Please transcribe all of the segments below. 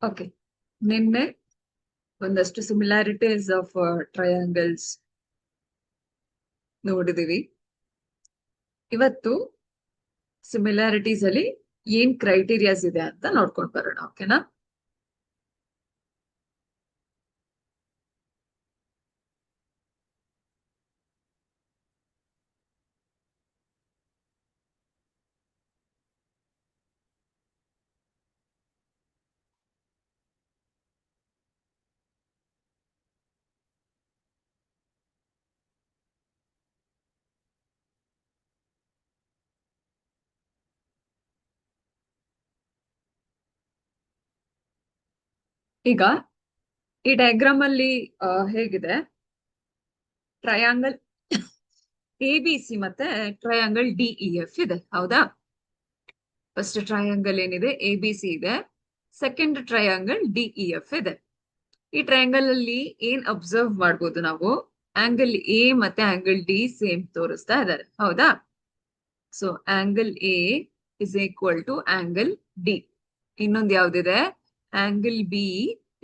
Okay, ನಿನ್ನೆ ಒಂದಷ್ಟು similarities of triangles ನೋಡಿದೀವಿ. ಇವತ್ತು ಸಿಮಿಲಾರಿಟೀಸ್ ಅಲ್ಲಿ ಏನ್ ಕ್ರೈಟೀರಿಯಾಸ್ ಇದೆ ಅಂತ ನೋಡ್ಕೊಂಡ್ ಬರೋಣ. ಓಕೆನಾ? ಈಗ ಈ ಡಯಾಗ್ರಾಮ್ ಅಲ್ಲಿ ಹೇಗಿದೆ, ಟ್ರಯಾಂಗಲ್ ಎ ಬಿ ಸಿ ಮತ್ತೆ ಟ್ರಯಾಂಗಲ್ DEF ಇದೆ. ಹೌದಾ? ಫಸ್ಟ್ ಟ್ರಯಾಂಗಲ್ ಏನಿದೆ ಎ ಬಿ ಸಿ ಇದೆ, ಸೆಕೆಂಡ್ ಟ್ರಯಾಂಗಲ್ DEF ಇದೆ. ಈ ಟ್ರಯಾಂಗಲ್ ಅಲ್ಲಿ ಏನ್ ಅಬ್ಸರ್ವ್ ಮಾಡ್ಬೋದು ನಾವು, ಆಂಗಲ್ ಎ ಮತ್ತೆ ಆಂಗಲ್ ಡಿ ಸೇಮ್ ತೋರಿಸ್ತಾ ಇದ್ದಾರೆ. ಹೌದಾ? So angle A is equal to angle D. ಇನ್ನೊಂದು ಯಾವ್ದಿದೆ, angle B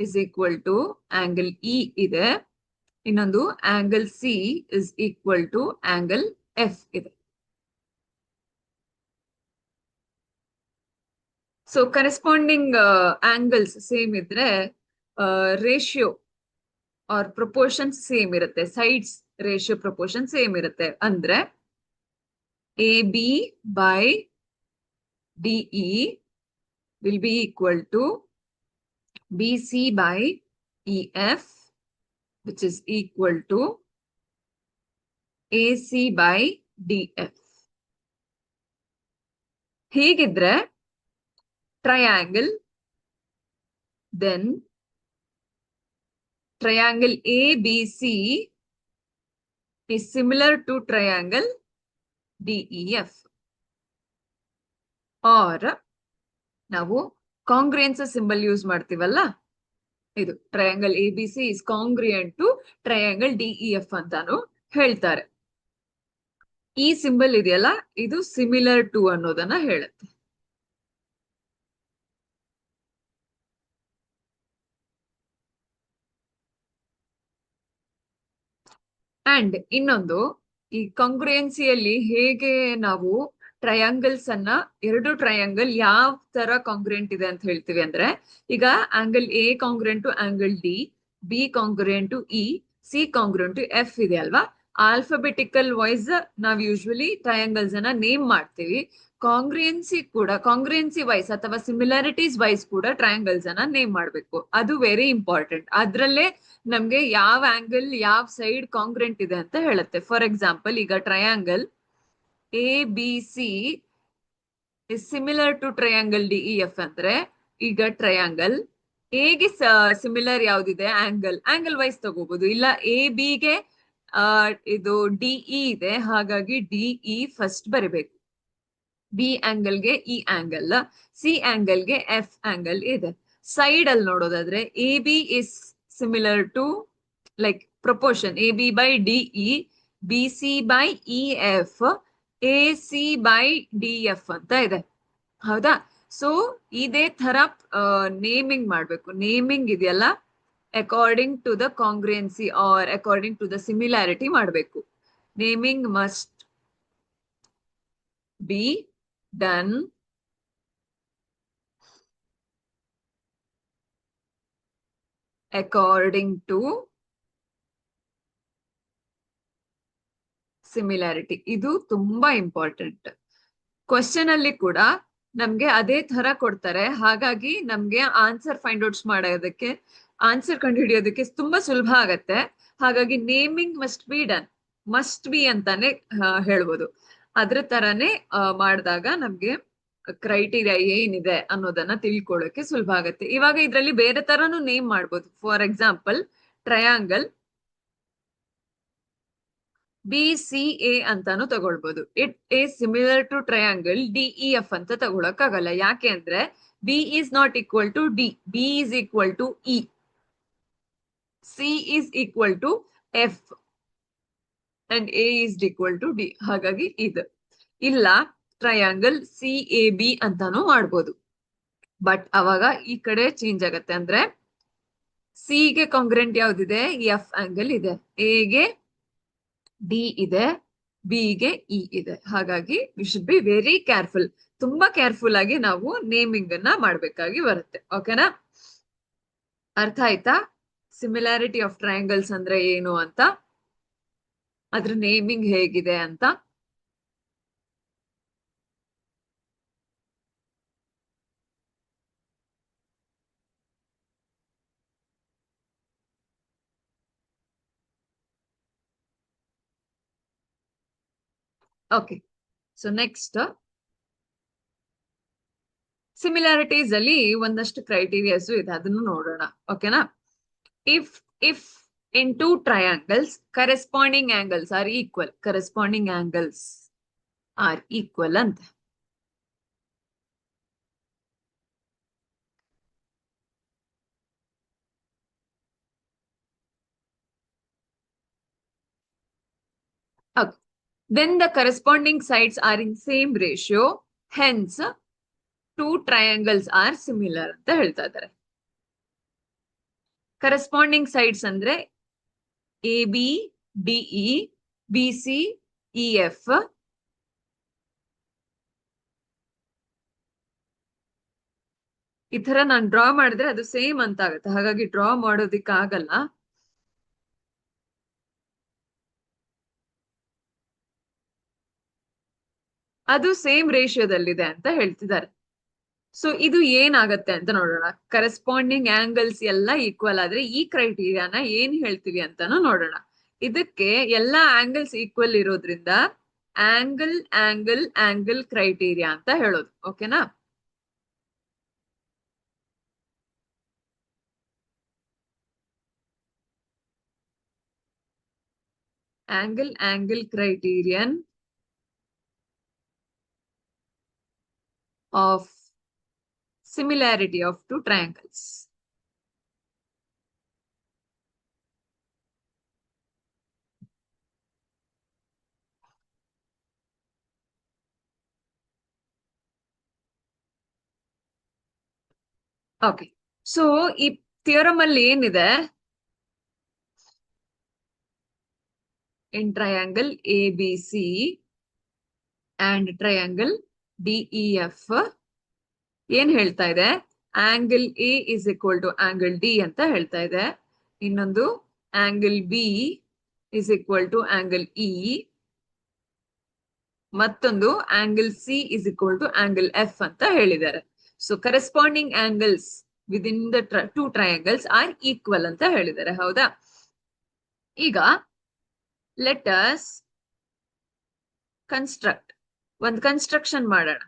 is equal to angle E ಇದೆ. ಇನ್ನೊಂದು angle C is equal to angle F ಇದೆ. ಸೊ ಕರೆಸ್ಪಾಂಡಿಂಗ್ ಆಂಗಲ್ಸ್ ಸೇಮ್ ಇದ್ರೆ ರೇಷಿಯೋ ಆರ್ ಪ್ರಪೋರ್ಷನ್ ಸೇಮ್ ಇರುತ್ತೆ, ಸೈಡ್ಸ್ ರೇಷಿಯೋ ಪ್ರಪೋರ್ಷನ್ ಸೇಮ್ ಇರುತ್ತೆ. ಅಂದ್ರೆ A B by DE will be equal to BC by EF, which is equal to AC by DF. ಹೀಗಿದ್ರೆ triangle, then triangle ABC is similar to triangle DEF. or ನಾವು ಕಾಂಗ್ರಿಯನ್ಸ್ symbol use ಮಾಡ್ತೀವಲ್ಲ, ಇದು triangle A B C is congruent to triangle DEF ಅಂತಾನು ಹೇಳ್ತಾರೆ. ಈ symbol ಇದೆಯಲ್ಲ, ಇದು similar to ಅನ್ನೋದನ್ನ ಹೇಳುತ್ತೆ. ಅಂಡ್ ಇನ್ನೊಂದು, ಈ ಕಾಂಗ್ರಿಯನ್ಸಿಯಲ್ಲಿ ಹೇಗೆ ನಾವು ಟ್ರಯಾಂಗಲ್ಸ್ ಅನ್ನ, ಎರಡು ಟ್ರಯಾಂಗಲ್ ಯಾವ ತರ ಕಾಂಗ್ರಿಯಂಟ್ ಇದೆ ಅಂತ ಹೇಳ್ತೀವಿ ಅಂದ್ರೆ, ಈಗ angle A congruent to angle D, B congruent to E, C congruent to F ಇದೆ ಅಲ್ವಾ. ಆಲ್ಫಾಬೆಟಿಕಲ್ ವೈಸ್ ನಾವ್ ಯೂಶುವಲಿ ಟ್ರಯಾಂಗಲ್ಸ್ ಅನ್ನ ನೇಮ್ ಮಾಡ್ತೀವಿ. ಕಾಂಗ್ರಿಯನ್ಸಿ ವೈಸ್ ಅಥವಾ ಸಿಮಿಲಾರಿಟೀಸ್ ವೈಸ್ ಕೂಡ ಟ್ರಯಾಂಗಲ್ಸ್ ಅನ್ನ ನೇಮ್ ಮಾಡ್ಬೇಕು. ಅದು ವೆರಿ ಇಂಪಾರ್ಟೆಂಟ್. ಅದ್ರಲ್ಲೇ ನಮ್ಗೆ ಯಾವ ಆಂಗಲ್ ಯಾವ ಸೈಡ್ ಕಾಂಗ್ರೆಂಟ್ ಇದೆ ಅಂತ ಹೇಳುತ್ತೆ. ಫಾರ್ ಎಕ್ಸಾಂಪಲ್, ಈಗ triangle A B C is similar to triangle DEF ಅಂದ್ರೆ, ಈಗ ಟ್ರಯಾಂಗಲ್ ಎಗೆ ಸಿಮಿಲರ್ ಯಾವ್ದಿದೆ, ಆಂಗಲ್ ವೈಸ್ ತಗೋಬಹುದು. ಇಲ್ಲ ಎ ಬಿ ಗೆ ಇದು DE ಇದೆ, ಹಾಗಾಗಿ DE ಫಸ್ಟ್ ಬರಿಬೇಕು. ಬಿ ಆಂಗಲ್ ಗೆ ಇ ಆಂಗಲ್, ಸಿ ಆಂಗಲ್ ಗೆ ಎಫ್ ಆಂಗಲ್ ಇದೆ. ಸೈಡ್ ಅಲ್ಲಿ ನೋಡೋದಾದ್ರೆ A B is similar to, like proportion A B by DE, B C by EF, A C by DF ಅಂತ ಇದೆ. ಹೌದಾ? ಸೊ ಇದೇ ತರ ನೇಮಿಂಗ್ ಮಾಡ್ಬೇಕು. ನೇಮಿಂಗ್ ಇದೆಯಲ್ಲ, according to the congruency or according to the similarity ಮಾಡಬೇಕು. Naming must be done according to similarity. ಇದು ತುಂಬಾ ಇಂಪಾರ್ಟೆಂಟ್. ಕ್ವಶನ್ ಅಲ್ಲಿ ಕೂಡ ನಮ್ಗೆ ಅದೇ ತರ ಕೊಡ್ತಾರೆ, ಹಾಗಾಗಿ ನಮ್ಗೆ ಆನ್ಸರ್ ಫೈಂಡ್ ಔಟ್ಸ್ ಮಾಡೋದಕ್ಕೆ, ಆನ್ಸರ್ ಕಂಡುಹಿಡಿಯೋದಕ್ಕೆ ತುಂಬಾ ಸುಲಭ ಆಗತ್ತೆ. ಹಾಗಾಗಿ ನೇಮಿಂಗ್ ಮಸ್ಟ್ ಬಿ ಅಂತಾನೆ ಹೇಳ್ಬೋದು. ಅದ್ರ ತರಾನೇ ಮಾಡಿದಾಗ ನಮ್ಗೆ ಕ್ರೈಟೀರಿಯಾ ಏನಿದೆ ಅನ್ನೋದನ್ನ ತಿಳ್ಕೊಳ್ಳೋಕೆ ಸುಲಭ ಆಗುತ್ತೆ. ಇವಾಗ ಇದ್ರಲ್ಲಿ ಬೇರೆ ತರನು ನೇಮ್ ಮಾಡ್ಬೋದು. ಫಾರ್ ಎಕ್ಸಾಂಪಲ್, ಟ್ರಯಾಂಗಲ್ BCA ಅಂತಾನು ತಗೊಳ್ಬಹುದು. It is similar to triangle DEF ಅಂತ ತಗೊಳಕ್ಕಾಗಲ್ಲ. ಯಾಕೆ ಅಂದ್ರೆ B is not equal to D, B is equal to E, C is equal to F and A is equal to D. ಹಾಗಾಗಿ ಇದು ಇಲ್ಲ, triangle CAB ಅಂತಾನು ಮಾಡ್ಬೋದು. ಬಟ್ ಅವಾಗ ಈ ಕಡೆ ಚೇಂಜ್ ಆಗತ್ತೆ. ಅಂದ್ರೆ ಸಿ ಗೆ ಕಾಂಗ್ರೆಂಟ್ ಯಾವ್ದಿದೆ? ಎಫ್ ಆಂಗಲ್ ಇದೆ. ಎ ಗೆ ಡಿ ಇದೆ, ಬಿ ಗೆ ಇ ಇದೆ. ಹಾಗಾಗಿ we should be very careful. ತುಂಬಾ ಕೇರ್ಫುಲ್ ಆಗಿ ನಾವು ನೇಮಿಂಗ್ ಅನ್ನ ಮಾಡ್ಬೇಕಾಗಿ ಬರುತ್ತೆ. ಓಕೆನಾ? ಅರ್ಥ ಆಯ್ತಾ ಸಿಮಿಲಾರಿಟಿ ಆಫ್ ಟ್ರಯಾಂಗಲ್ಸ್ ಅಂದ್ರೆ ಏನು ಅಂತ, ಅದ್ರ ನೇಮಿಂಗ್ ಹೇಗಿದೆ ಅಂತ? ಓಕೆ, ಸೊ ನೆಕ್ಸ್ಟ್ ಸಿಮಿಲಾರಿಟೀಸ್ ಅಲ್ಲಿ ಒಂದಷ್ಟು ಕ್ರೈಟೀರಿಯಾಸ್ ಇದೆ, ಅದನ್ನು ನೋಡೋಣ. ಓಕೆನಾ? If if in two triangles corresponding angles are equal, corresponding angles are equal ಅಂತ. Okay. Then the corresponding sides are in same ratio, hence two triangles are similar ಅಂತ ಹೇಳ್ತಾ ಇದ್ದಾರೆ. ಕರೆಸ್ಪಾಂಡಿಂಗ್ ಸೈಡ್ಸ್ ಅಂದ್ರೆ A B DE, B C E F, ಈ ತರ ನಾನು draw ಮಾಡಿದ್ರೆ ಅದು ಸೇಮ್ ಅಂತ ಆಗುತ್ತೆ. ಹಾಗಾಗಿ ಡ್ರಾ ಮಾಡೋದಿಕ್ ಆಗಲ್ಲ. ಅದು ಸೇಮ್ ರೇಷಿಯೋದಲ್ಲಿದೆ ಅಂತ ಹೇಳ್ತಿದ್ದಾರೆ. ಸೊ ಇದು ಏನಾಗತ್ತೆ ಅಂತ ನೋಡೋಣ. ಕರೆಸ್ಪಾಂಡಿಂಗ್ ಆಂಗಲ್ಸ್ ಎಲ್ಲ ಈಕ್ವಲ್ ಆದ್ರೆ ಈ ಕ್ರೈಟೀರಿಯಾನ ಏನ್ ಹೇಳ್ತೀವಿ ಅಂತಾನು ನೋಡೋಣ. ಇದಕ್ಕೆ ಎಲ್ಲಾ ಆಂಗಲ್ಸ್ ಈಕ್ವಲ್ ಇರೋದ್ರಿಂದ ಆಂಗಲ್ ಆಂಗಲ್ ಆಂಗಲ್ ಕ್ರೈಟೀರಿಯಾ ಅಂತ ಹೇಳೋದು. ಓಕೆನಾ? Angle angle criterion of similarity of two triangles. Okay, so ಈ ಥಿಯರಮ್ ಅಲ್ಲಿ ಏನಿದೆ? In triangle A B C and triangle DE F ಏನ್ ಹೇಳ್ತಾ ಇದೆ? Angle A is equal to angle D ಅಂತ ಹೇಳ್ತಾ ಇದೆ. ಇನ್ನೊಂದು angle B is equal to angle E, ಮತ್ತೊಂದು angle C is equal to angle F ಅಂತ ಹೇಳಿದ್ದಾರೆ. So corresponding angles within the two triangles R equal ಅಂತ ಹೇಳಿದ್ದಾರೆ. ಹೌದಾ? ಈಗ ಲೆಟ್ ಅಸ್ ಕನ್ಸ್ಟ್ರಕ್ಟ್, ಒಂದು ಕನ್ಸ್ಟ್ರಕ್ಷನ್ ಮಾಡೋಣ.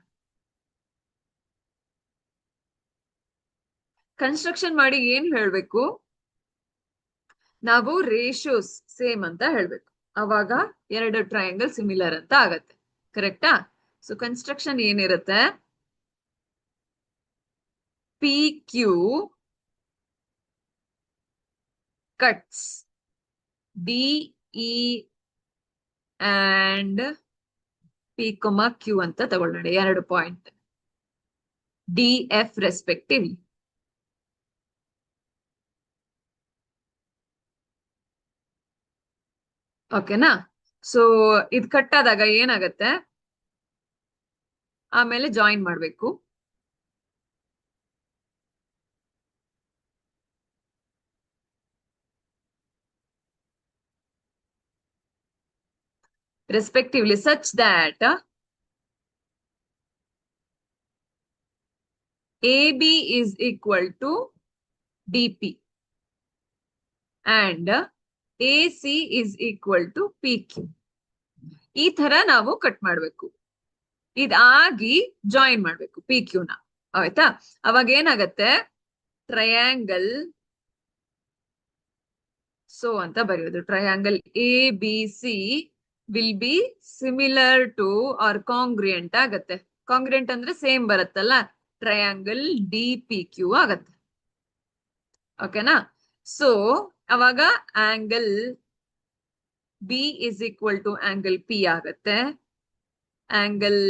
ಕನ್ಸ್ಟ್ರಕ್ಷನ್ ಮಾಡಿ ಏನ್ ಹೇಳ್ಬೇಕು? ನಾವು ರೇಷಿಯೋಸ್ ಸೇಮ್ ಅಂತ ಹೇಳ್ಬೇಕು. ಅವಾಗ ಎರಡು ಟ್ರಯಾಂಗಲ್ ಸಿಮಿಲರ್ ಅಂತ ಆಗತ್ತೆ. ಕರೆಕ್ಟಾ? ಸೊ ಕನ್ಸ್ಟ್ರಕ್ಷನ್ ಏನಿರುತ್ತೆ? P Q cuts D E and P comma Q ಅಂತ ತಗೊಳ್ಳೋಣ, ಎರಡು ಪಾಯಿಂಟ್ ಡಿ ಎಫ್ ರೆಸ್ಪೆಕ್ಟಿವ್ಲಿ. ಓಕೆನಾ? ಸೊ ಇದು ಕಟ್ ಆದಾಗ ಏನಾಗತ್ತೆ? ಆಮೇಲೆ ಜಾಯಿನ್ ಮಾಡ್ಬೇಕು. respectively such that AB is equal to DP and AC is equal to PQ. ಈ ತರ ನಾವು ಕಟ್ ಮಾಡ್ಬೇಕು. ಇದಾಗಿ ಜಾಯಿನ್ ಮಾಡ್ಬೇಕು ಪಿ ಕ್ಯೂ ನ. ಆಯ್ತಾ? ಅವಾಗ ಏನಾಗತ್ತೆ? ಟ್ರಯಾಂಗಲ್ ಸೊ ಅಂತ ಬರೆಯೋದು. Triangle A B C will be similar to or congruent ಆಗತ್ತೆ. ಕಾಂಗ್ರಿಯಂಟ್ ಅಂದ್ರೆ ಸೇಮ್ ಬರುತ್ತಲ್ಲ, ಟ್ರಯಾಂಗಲ್ ಡಿ ಪಿ ಕ್ಯೂ ಆಗತ್ತೆ. ಓಕೆನಾ? ಸೊ ಅವಾಗ angle B is equal to angle P ಆಗತ್ತೆ, angle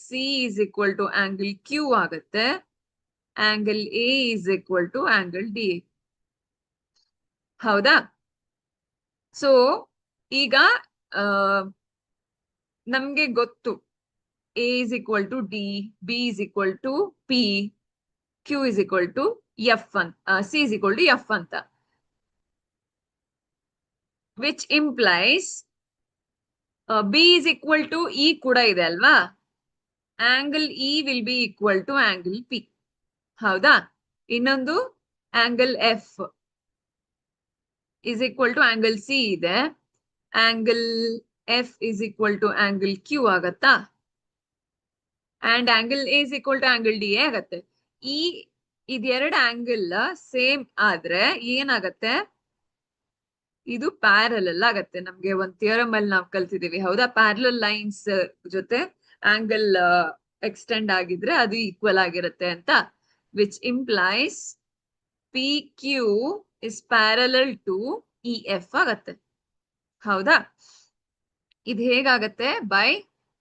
C is equal to angle Q ಆಗತ್ತೆ, angle A is equal to angle D. ಹೌದಾ? So ಈಗ ನಮ್ಗೆ ಗೊತ್ತು A is equal to D, B is equal to P, Q is equal to F ಅಂತ, C is equal to F ಅಂತ, which implies B is equal to E ಕೂಡ ಇದೆ ಅಲ್ವಾ, angle E will be equal to angle P. ಹೌದಾ? ಇನ್ನೊಂದು angle F is equal to angle C ಇದೆ, angle F is equal to angle Q ಆಗತ್ತಾ, and angle A is equal to angle D A ಆಗತ್ತೆ. ಈ ಇದೆರಡು angle same ಆದ್ರೆ ಏನಾಗತ್ತೆ, ಇದು ಪ್ಯಾರಲಲ್ ಆಗತ್ತೆ. ನಮ್ಗೆ ಒಂದ್ ಥಿಯರಮ್ ಅಲ್ಲಿ ನಾವು ಕಲ್ತಿದೀವಿ, ಹೌದಾ? ಪ್ಯಾರಲಲ್ ಲೈನ್ಸ್ ಜೊತೆ ಆಂಗಲ್ ಎಕ್ಸ್ಟೆಂಡ್ ಆಗಿದ್ರೆ ಅದು ಈಕ್ವಲ್ ಆಗಿರುತ್ತೆ ಅಂತ, which implies P Q is parallel to E F ಆಗತ್ತೆ. ಹೌದಾ? ಇದು ಹೇಗಾಗತ್ತೆ? ಬೈ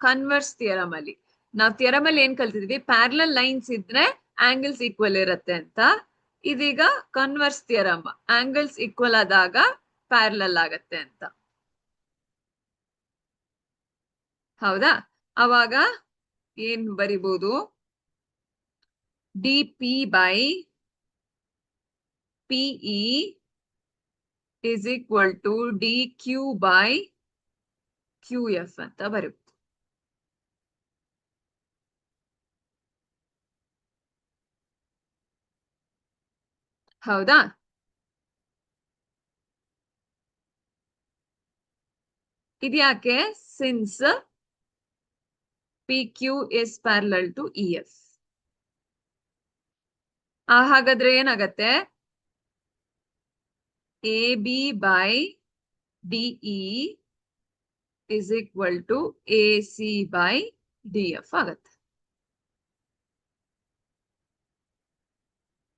ಕನ್ವರ್ಸ್ ಥಿಯರಮ್ ಅಲ್ಲಿ. ನಾವು ಥಿಯರಮ್ ಅಲ್ಲಿ ಏನ್ ಕಲ್ತಿದ್ವಿ, ಪ್ಯಾರಲಲ್ ಲೈನ್ಸ್ ಇದ್ರೆ ಆಂಗಲ್ಸ್ ಈಕ್ವಲ್ ಇರತ್ತೆ ಅಂತ. ಇದೀಗ ಕನ್ವರ್ಸ್ ಥಿಯರಮ್, ಆಂಗಲ್ಸ್ ಈಕ್ವಲ್ ಆದಾಗ ಪ್ಯಾರಲಲ್ ಆಗತ್ತೆ ಅಂತ. ಹೌದಾ? ಅವಾಗ ಏನ್ ಬರಿಬಹುದು, D P by PE is equal to D Q by Q F ಅಂತ ಬರೀಬಹುದು. ಹೌದಾ? ಇದ್ಯಾಕೆ? Since P Q is parallel to E F. ಹಾಗಾದ್ರೆ ಏನಾಗತ್ತೆ, A B by DE is equal to A C by D F ಆಗತ್ತೆ.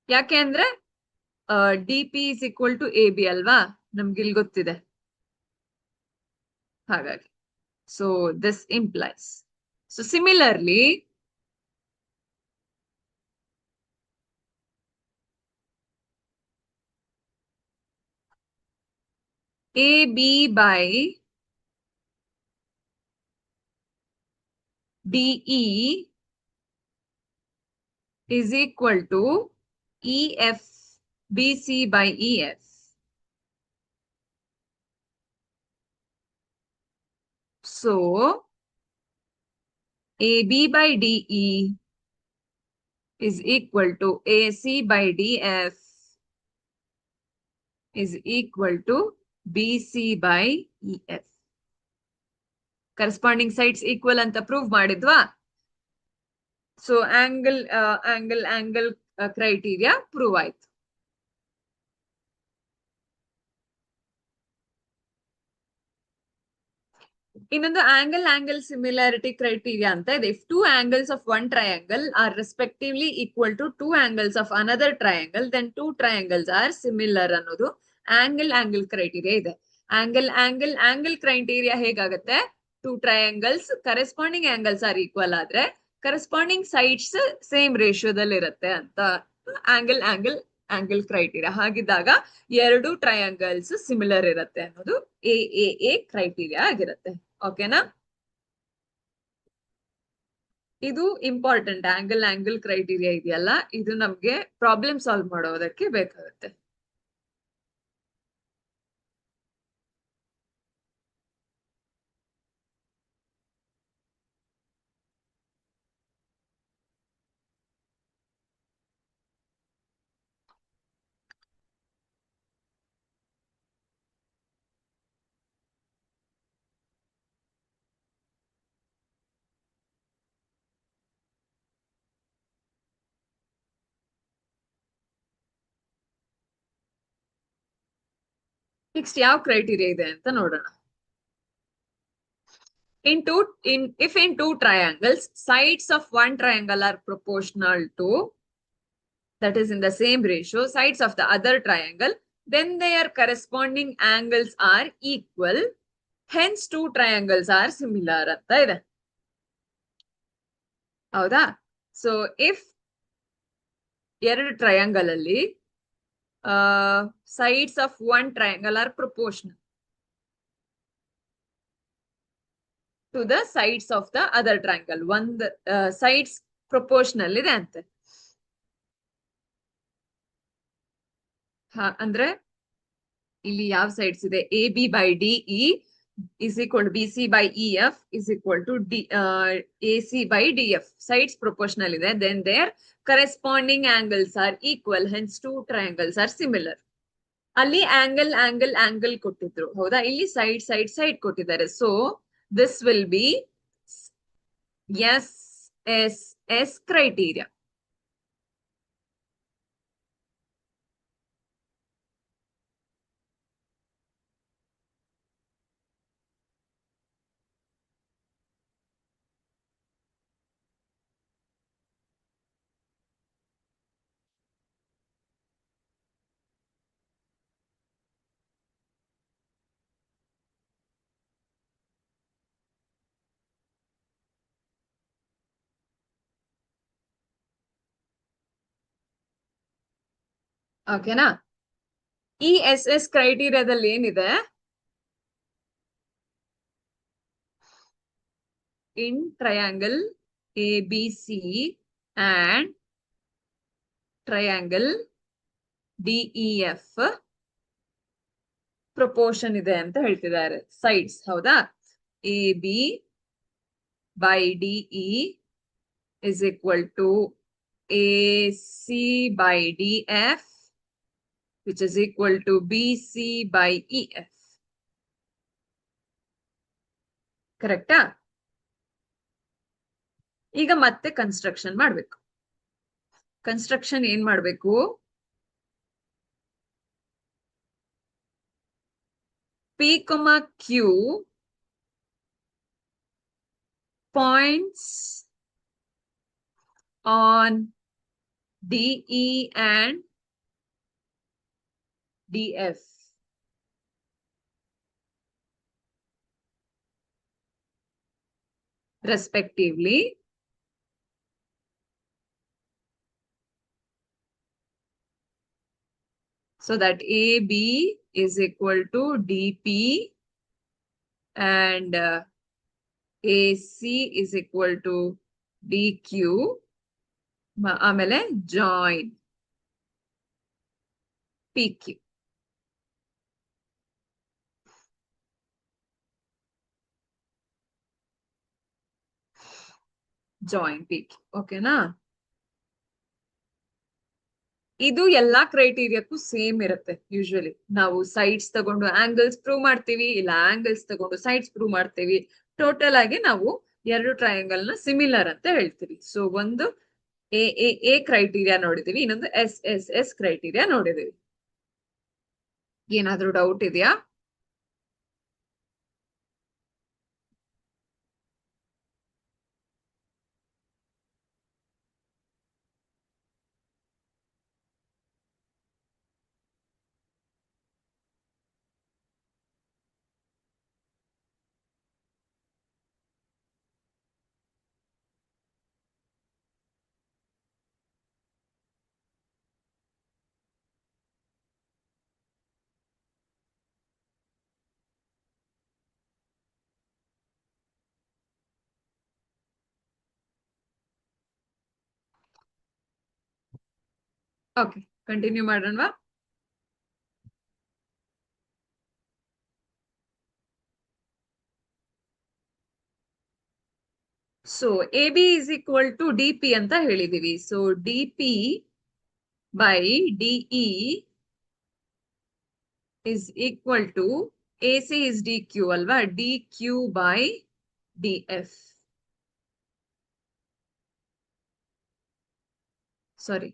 ಯಾಕೆ ಅಂದ್ರೆ D P is equal to A B ಅಲ್ವಾ, ನಮ್ಗಿಲ್ ಗೊತ್ತಿದೆ. ಹಾಗಾಗಿ so this implies, so similarly A B by DE is equal to EF BC by EF. So AB by DE is equal to AC by DF is equal to BC by EF. Corresponding sides equal anta prove ಮಾಡಿದ್ವಾ? So angle criteria prove ಆಯ್ತು. ಇನ್ನೊಂದು angle similarity criteria ಅಂತ ಇದೆ. If two angles of one triangle are respectively equal to two angles of another triangle, then two triangles are similar ಅನ್ನೋದು angle criteria ಇದೆ. angle criteria ಹೇಗಾಗತ್ತೆ, two triangles corresponding angles are equal ಆದ್ರೆ corresponding sides same ರೇಷಿಯೋದಲ್ಲಿ ಇರುತ್ತೆ ಅಂತ angle criteria. ಹಾಗಿದ್ದಾಗ ಎರಡು triangles similar ಇರುತ್ತೆ ಅನ್ನೋದು A criteria ಆಗಿರುತ್ತೆ. ಓಕೆನಾ? ಇದು ಇಂಪಾರ್ಟೆಂಟ್. ಆಂಗಲ್ ಕ್ರೈಟೀರಿಯಾ ಇದೆಯಲ್ಲ, ಇದು ನಮ್ಗೆ ಪ್ರಾಬ್ಲಮ್ ಸಾಲ್ವ್ ಮಾಡೋದಕ್ಕೆ ಬೇಕಾಗುತ್ತೆ. ನೆಕ್ಸ್ಟ್ ಯಾವ ಕ್ರೈಟೀರಿಯಾ ಇದೆ ಅಂತ ನೋಡೋಣ. If in two triangles, sides of one triangle are proportional to, that is in the same ratio, sides of the other triangle, then their corresponding angles are equal, hence two triangles are similar ಅಂತ ಇದೆ. ಹೌದಾ? So if ಎರಡು triangle ಅಲ್ಲಿ sides of one triangle are proportional to the sides of the other triangle. ಒಂದು sides proportional ಇದೆ ಅಂತೆ. ಅಂದ್ರೆ ಇಲ್ಲಿ ಯಾವ ಸೈಡ್ಸ್ ಇದೆ, A B by D E is equal to BC by EF is equal to AC by DF. Sides proportional ಇದೆ. Then their corresponding angles are equal. Hence two triangles are similar. ಅಲ್ಲಿ angle ಕೊಟ್ಟಿದ್ರು ಹೌದಾ, ಇಲ್ಲಿ side ಕೊಟ್ಟಿದ್ದಾರೆ. So this will be S criteria. ಓಕೆನಾ? ಈ S ಕ್ರೈಟೀರಿಯಾದಲ್ಲಿ ಏನಿದೆ, in triangle ABC and triangle DEF proportion ಇದೆ ಅಂತ ಹೇಳ್ತಿದ್ದಾರೆ. ಸೈಡ್ಸ್ ಹೌದಾ, AB by DE is equal to AC by DF which is equal to BC by EF. ಕರೆಕ್ಟಾ? ಈಗ ಮತ್ತೆ ಕನ್ಸ್ಟ್ರಕ್ಷನ್ ಮಾಡ್ಬೇಕು. ಕನ್ಸ್ಟ್ರಕ್ಷನ್ ಏನ್ ಮಾಡ್ಬೇಕು, P, Q points on DE and DF respectively so that AB is equal to DP and AC is equal to DQ. ಆಮೇಲೆ join PQ. Join PQ. ಓಕೆನಾ? ಇದು ಎಲ್ಲಾ ಕ್ರೈಟೀರಿಯಾಕ್ಕೂ ಸೇಮ್ ಇರುತ್ತೆ. ಯೂಶುವಲಿ ನಾವು ಸೈಡ್ಸ್ ತಗೊಂಡು ಆಂಗಲ್ಸ್ ಪ್ರೂವ್ ಮಾಡ್ತೀವಿ, ಇಲ್ಲ ಆಂಗಲ್ಸ್ ತಗೊಂಡು ಸೈಡ್ಸ್ ಪ್ರೂವ್ ಮಾಡ್ತೀವಿ. ಟೋಟಲ್ ಆಗಿ ನಾವು ಎರಡು ಟ್ರಯಾಂಗಲ್ ನ ಸಿಮಿಲರ್ ಅಂತ ಹೇಳ್ತೀವಿ. ಸೊ ಒಂದು ಎ ಕ್ರೈಟೀರಿಯಾ ನೋಡಿದೀವಿ, ಇನ್ನೊಂದು ಎಸ್ ಕ್ರೈಟೀರಿಯಾ ನೋಡಿದೀವಿ. ಏನಾದ್ರೂ ಡೌಟ್ ಇದೆಯಾ? ಓಕೆ, ಕಂಟಿನ್ಯೂ ಮಾಡೋಣವಾ? So AB is equal to DP ಅಂತ ಹೇಳಿದೀವಿ. So DP by DE is equal to AC is DQ ಅಲ್ವಾ, DQ by DF. Sorry,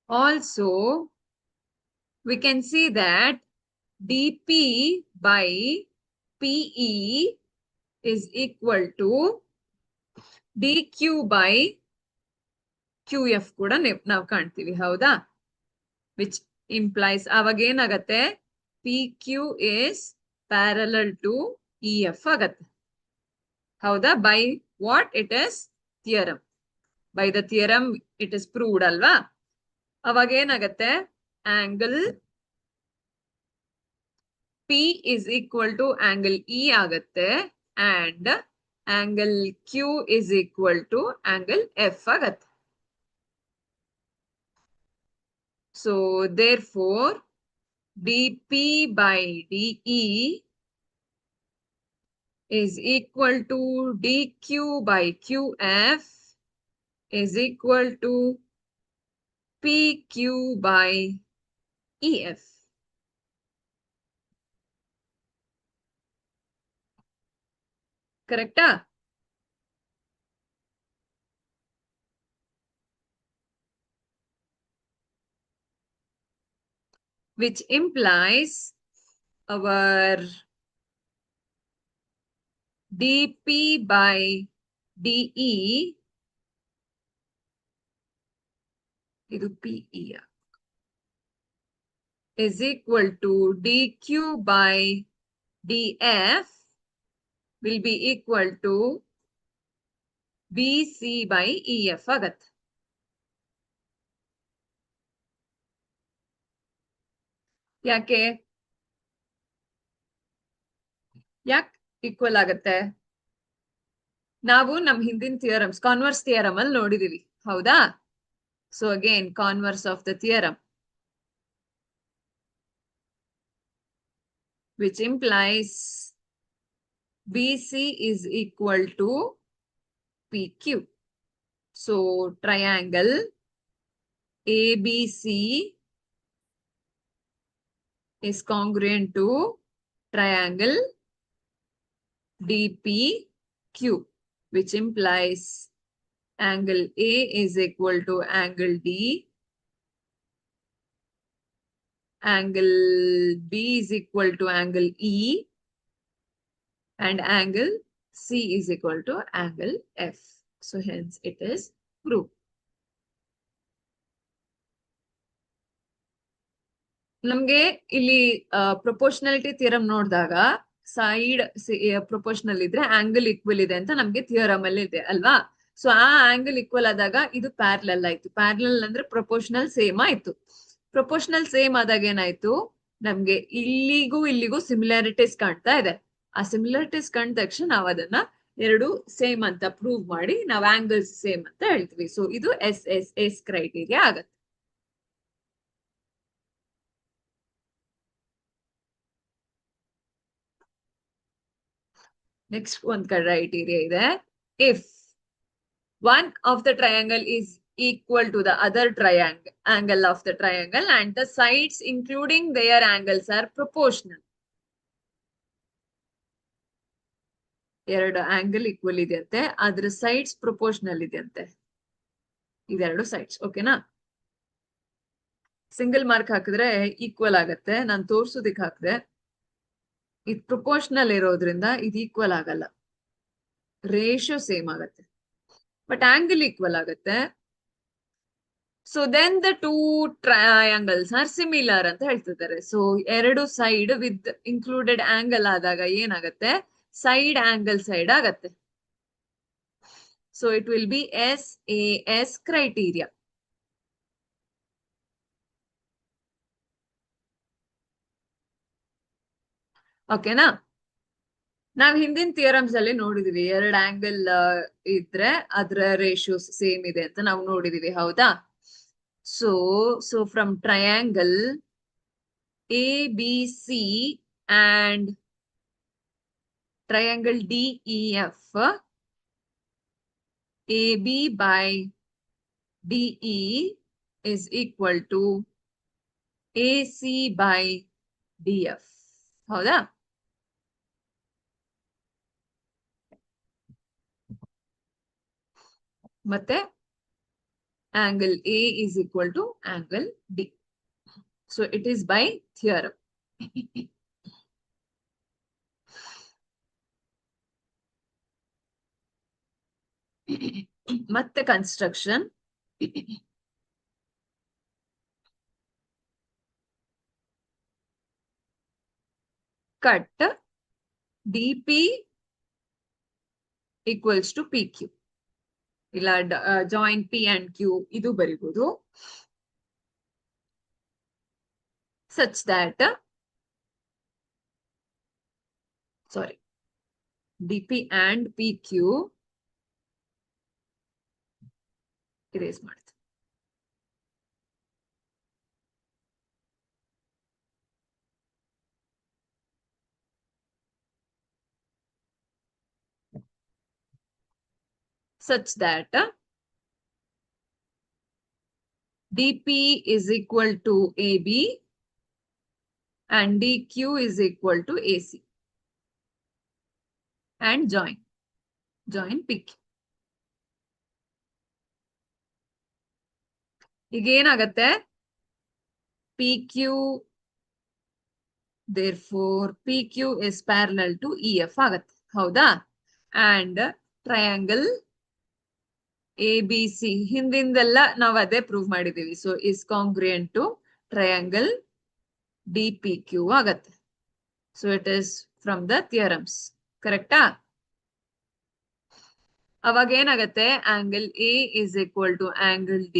also we can see that DP by PE is equal to dq by qf ಕೂಡ ನಾವು ಕಾಣ್ತೀವಿ ಹೌದಾ, which implies ಅವಾಗ ಏನಾಗತ್ತೆ pq is parallel to ef ಆಗತ್ತೆ ಹೌದಾ. by what it is theorem, by the theorem it is proved ಅಲ್ವಾ. ಅವಾಗ ಏನಾಗತ್ತೆ angle P is equal to angle E ಆಗತ್ತೆ and angle Q is equal to angle F ಆಗತ್ತೆ. So therefore dP by dE is equal to dQ by QF is equal to PQ by EF. ಕರೆಕ್ಟಾ? which implies our dP by dE ಇದು PE is equal to dQ by dF will be equal to BC by EF ಆಗತ್ತೆ. ಯಾಕೆ equal ಆಗತ್ತೆ? ನಾವು ನಮ್ ಹಿಂದಿನ theorems converse theorem ಅಲ್ಲಿ ನೋಡಿದೀವಿ ಹೌದಾ. So again converse of the theorem which implies BC is equal to PQ. So triangle ABC is congruent to triangle DPQ, which implies angle A is equal to angle D, angle B is equal to angle E, and angle C is equal to angle F. So hence it is proved. ನಮ್ಗೆ ಇಲ್ಲಿ proportionality theorem ನೋಡಿದಾಗ side proportional ಇದ್ರೆ angle equal ಇದೆ ಅಂತ ನಮ್ಗೆ theorem ಅಲ್ಲಿ ಇದೆ ಅಲ್ವಾ. ಸೊ ಆ ಆಂಗಲ್ ಈಕ್ವಲ್ ಆದಾಗ ಇದು ಪ್ಯಾರಲಲ್ ಆಯ್ತು. ಪ್ಯಾರಲಲ್ ಅಂದ್ರೆ ಪ್ರೊಪೋರ್ಷನಲ್ ಸೇಮ್ ಆಯ್ತು. ಪ್ರೊಪೋರ್ಷನಲ್ ಸೇಮ್ ಆದಾಗ ಏನಾಯ್ತು ನಮ್ಗೆ ಇಲ್ಲಿಗೂ ಸಿಮಿಲಾರಿಟೀಸ್ ಕಾಣ್ತಾ ಇದೆ. ಆ ಸಿಮಿಲಾರಿಟೀಸ್ ಕಂಡ ತಕ್ಷಣ ನಾವು ಅದನ್ನ ಎರಡು ಸೇಮ್ ಅಂತ ಪ್ರೂವ್ ಮಾಡಿ ನಾವು ಆಂಗಲ್ಸ್ ಸೇಮ್ ಅಂತ ಹೇಳ್ತೀವಿ. ಸೊ ಇದು ಎಸ್ ಕ್ರೈಟೀರಿಯಾ ಆಗತ್ತೆ. ನೆಕ್ಸ್ಟ್ ಒಂದ್ ಕ್ರೈಟೀರಿಯಾ ಇದೆ. If one of the triangle is equal to the other angle of the triangle and the sides including their angles are proportional. ಎರಡು ಆಂಗಲ್ ಈಕ್ವಲ್ ಇದೆಯಂತೆ, ಅದ್ರ sides proportional ಇದೆಯಂತೆ. ಇದೆರಡು sides ಓಕೆನಾ. Single mark ಹಾಕಿದ್ರೆ equal ಆಗತ್ತೆ. ನಾನು ತೋರ್ಸೋದಿಕ್ ಹಾಕಿದೆ ಇದು ಪ್ರೊಪೋರ್ಷನಲ್ ಇರೋದ್ರಿಂದ ಇದು ಈಕ್ವಲ್ ಆಗಲ್ಲ, ರೇಷಿಯೋ ಸೇಮ್ ಆಗತ್ತೆ, ಬಟ್ ಆಂಗಲ್ ಈಕ್ವಲ್ ಆಗತ್ತೆ. So then the two triangles are similar ಅಂತ ಹೇಳ್ತಿದ್ದಾರೆ. ಸೊ ಎರಡು ಸೈಡ್ ವಿತ್ ಇನ್ಕ್ಲೂಡೆಡ್ ಆಂಗಲ್ ಆದಾಗ ಏನಾಗತ್ತೆ ಸೈಡ್ ಆಂಗಲ್ ಸೈಡ್ ಆಗತ್ತೆ. So it will be SAS criteria. ಓಕೆನಾ. ನಾವ್ ಹಿಂದಿನ ಥಿಯರಮ್ಸ್ ಅಲ್ಲಿ ನೋಡಿದೀವಿ ಎರಡು ಆಂಗಲ್ ಇದ್ರೆ ಅದ್ರ ರೇಷಿಯೋಸ್ ಸೇಮ್ ಇದೆ ಅಂತ ನಾವು ನೋಡಿದೀವಿ ಹೌದಾ. So from triangle ABC and triangle DEF, AB by DE is equal to AC by DF ಹೌದಾ. ಮತ್ತೆ angle A is equal to angle D. So it is by theorem. ಮತ್ತೆ construction. Cut DP equals to P Q, ಇಲ್ಲ join P and Q ಇದು ಬರಿಬಹುದು. such that sorry dp and pq erase ಮಾಡ್ತೀನಿ. such that dp is equal to ab and dq is equal to ac and join pq. ಈಗ ಏನಾಗತ್ತೆ, pq therefore pq is parallel to ef ಆಗತ್ತೆ, ಹೌದಾ? and triangle ABC ಹಿಂದಿಂದೆಲ್ಲ ನಾವು ಅದೇ prove ಮಾಡಿದೀವಿ. So is congruent to triangle DPQ ಆಗತ್ತೆ. So it is from the theorems, ಕರೆಕ್ಟಾ? ಅವಾಗ ಏನಾಗತ್ತೆ, angle A is equal to angle D,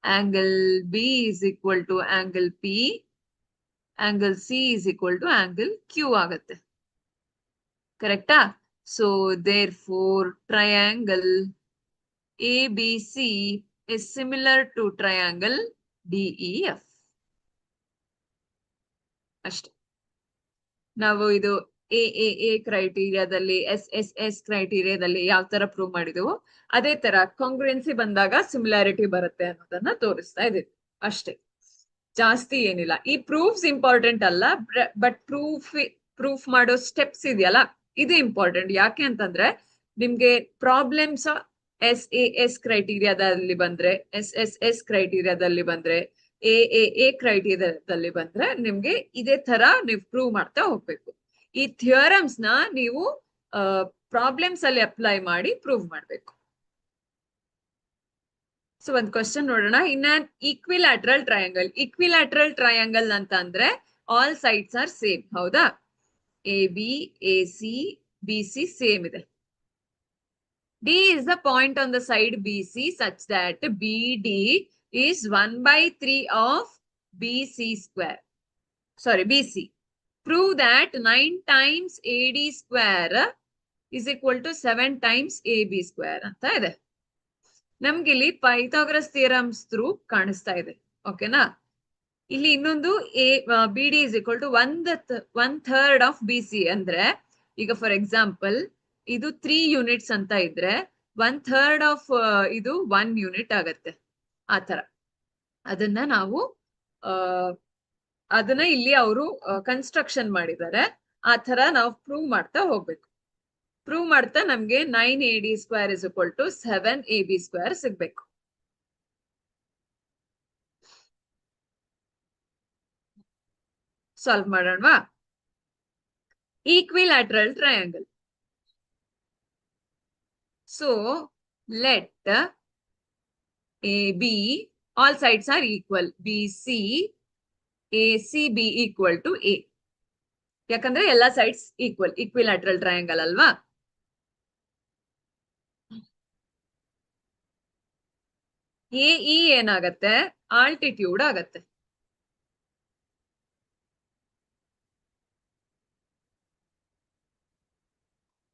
angle B is equal to angle P, angle C is equal to angle Q ಆಗತ್ತೆ, ಕರೆಕ್ಟಾ? So therefore triangle ABC is similar to triangle DEF. ಅಷ್ಟೇ. ನಾವು ಇದು A ಕ್ರೈಟೀರಿಯಾದಲ್ಲಿ S ಕ್ರೈಟೀರಿಯಾದಲ್ಲಿ ಯಾವ ತರ prove ಮಾಡಿದೆವೋ ಅದೇ ತರ ಕಾಂಗ್ರುಯೆನ್ಸಿ ಬಂದಾಗ ಸಿಮಿಲಾರಿಟಿ ಬರುತ್ತೆ ಅನ್ನೋದನ್ನ ತೋರಿಸ್ತಾ ಇದೀವಿ ಅಷ್ಟೇ, ಜಾಸ್ತಿ ಏನಿಲ್ಲ. ಈ ಪ್ರೂಫ್ಸ್ ಇಂಪಾರ್ಟೆಂಟ್ ಅಲ್ಲ, ಬಟ್ ಪ್ರೂಫ್ ಮಾಡೋ ಸ್ಟೆಪ್ಸ್ ಇದೆಯಲ್ಲ ಇದು ಇಂಪಾರ್ಟೆಂಟ್. ಯಾಕೆ ಅಂತಂದ್ರೆ ನಿಮ್ಗೆ ಪ್ರಾಬ್ಲಮ್ಸ್ ಎಸ್ ಕ್ರೈಟೀರಿಯಾದಲ್ಲಿ ಬಂದ್ರೆ, ಎಸ್ ಕ್ರೈಟೀರಿಯಾದಲ್ಲಿ ಬಂದ್ರೆ, ಎ ಕ್ರೈಟೀರಿಯಾದಲ್ಲಿ ಬಂದ್ರೆ ನಿಮ್ಗೆ ಇದೇ ತರ ನೀವು ಪ್ರೂವ್ ಮಾಡ್ತಾ ಹೋಗ್ಬೇಕು. ಈ ಥಿಯರಮ್ಸ್ ನ ನೀವು ಪ್ರಾಬ್ಲಮ್ಸ್ ಅಲ್ಲಿ ಅಪ್ಲೈ ಮಾಡಿ ಪ್ರೂವ್ ಮಾಡ್ಬೇಕು. ಸೊ ಒಂದ್ ಕ್ವಶನ್ ನೋಡೋಣ. ಇನ್ ಆನ್ ಈಕ್ವಿಲ್ಯಾಟ್ರಲ್ ಟ್ರಯಾಂಗಲ್ ಅಂತ ಅಂದ್ರೆ ಆಲ್ ಸೈಡ್ಸ್ ಆರ್ ಸೇಮ್, ಹೌದಾ? A B, A C, B C same ಇದೆ. D is the point on the side BC such that BD is 1/3 of BC square. Sorry, BC. Prove that 9 times AD square is equal to 7 times AB square ಅಂತ ಇದೆ. ನಮ್ಗೆ ಇಲ್ಲಿ Pythagoras theorems through ಕಾಣಿಸ್ತಾ ಇದೆ, ಓಕೆನಾ? ಇಲ್ಲಿ ಇನ್ನೊಂದು BD is equal to 1/3 of BC ಅಂದ್ರೆ, ಈಗ ಫಾರ್ ಎಕ್ಸಾಂಪಲ್ ಇದು 3 ಯೂನಿಟ್ಸ್ ಅಂತ ಇದ್ರೆ 1/3 ಆಫ್ ಇದು 1 ಯೂನಿಟ್ ಆಗತ್ತೆ. ಆತರ ಅದನ್ನ ನಾವು ಅದನ್ನ ಇಲ್ಲಿ ಅವರು ಕನ್ಸ್ಟ್ರಕ್ಷನ್ ಮಾಡಿದ್ದಾರೆ. ಆ ತರ ನಾವು ಪ್ರೂವ್ ಮಾಡ್ತಾ ಹೋಗ್ಬೇಕು. ಪ್ರೂವ್ ಮಾಡ್ತಾ ನಮ್ಗೆ 9 AD square is equal to 7 AB square ಸಿಗ್ಬೇಕು. ಸಾಲ್ವ್ ಮಾಡೋಣವಾ? Equilateral triangle. So let AB, all sides are equal, BC, AC be equal to A. ಯಾಕಂದ್ರೆ ಎಲ್ಲಾ ಸೈಡ್ಸ್ ಈಕ್ವಿಲ್ಯಾಟ್ರಲ್ ಟ್ರಯಾಂಗಲ್ ಅಲ್ವಾ? AE ಏನಾಗತ್ತೆ, ಆಲ್ಟಿಟ್ಯೂಡ್ ಆಗತ್ತೆ.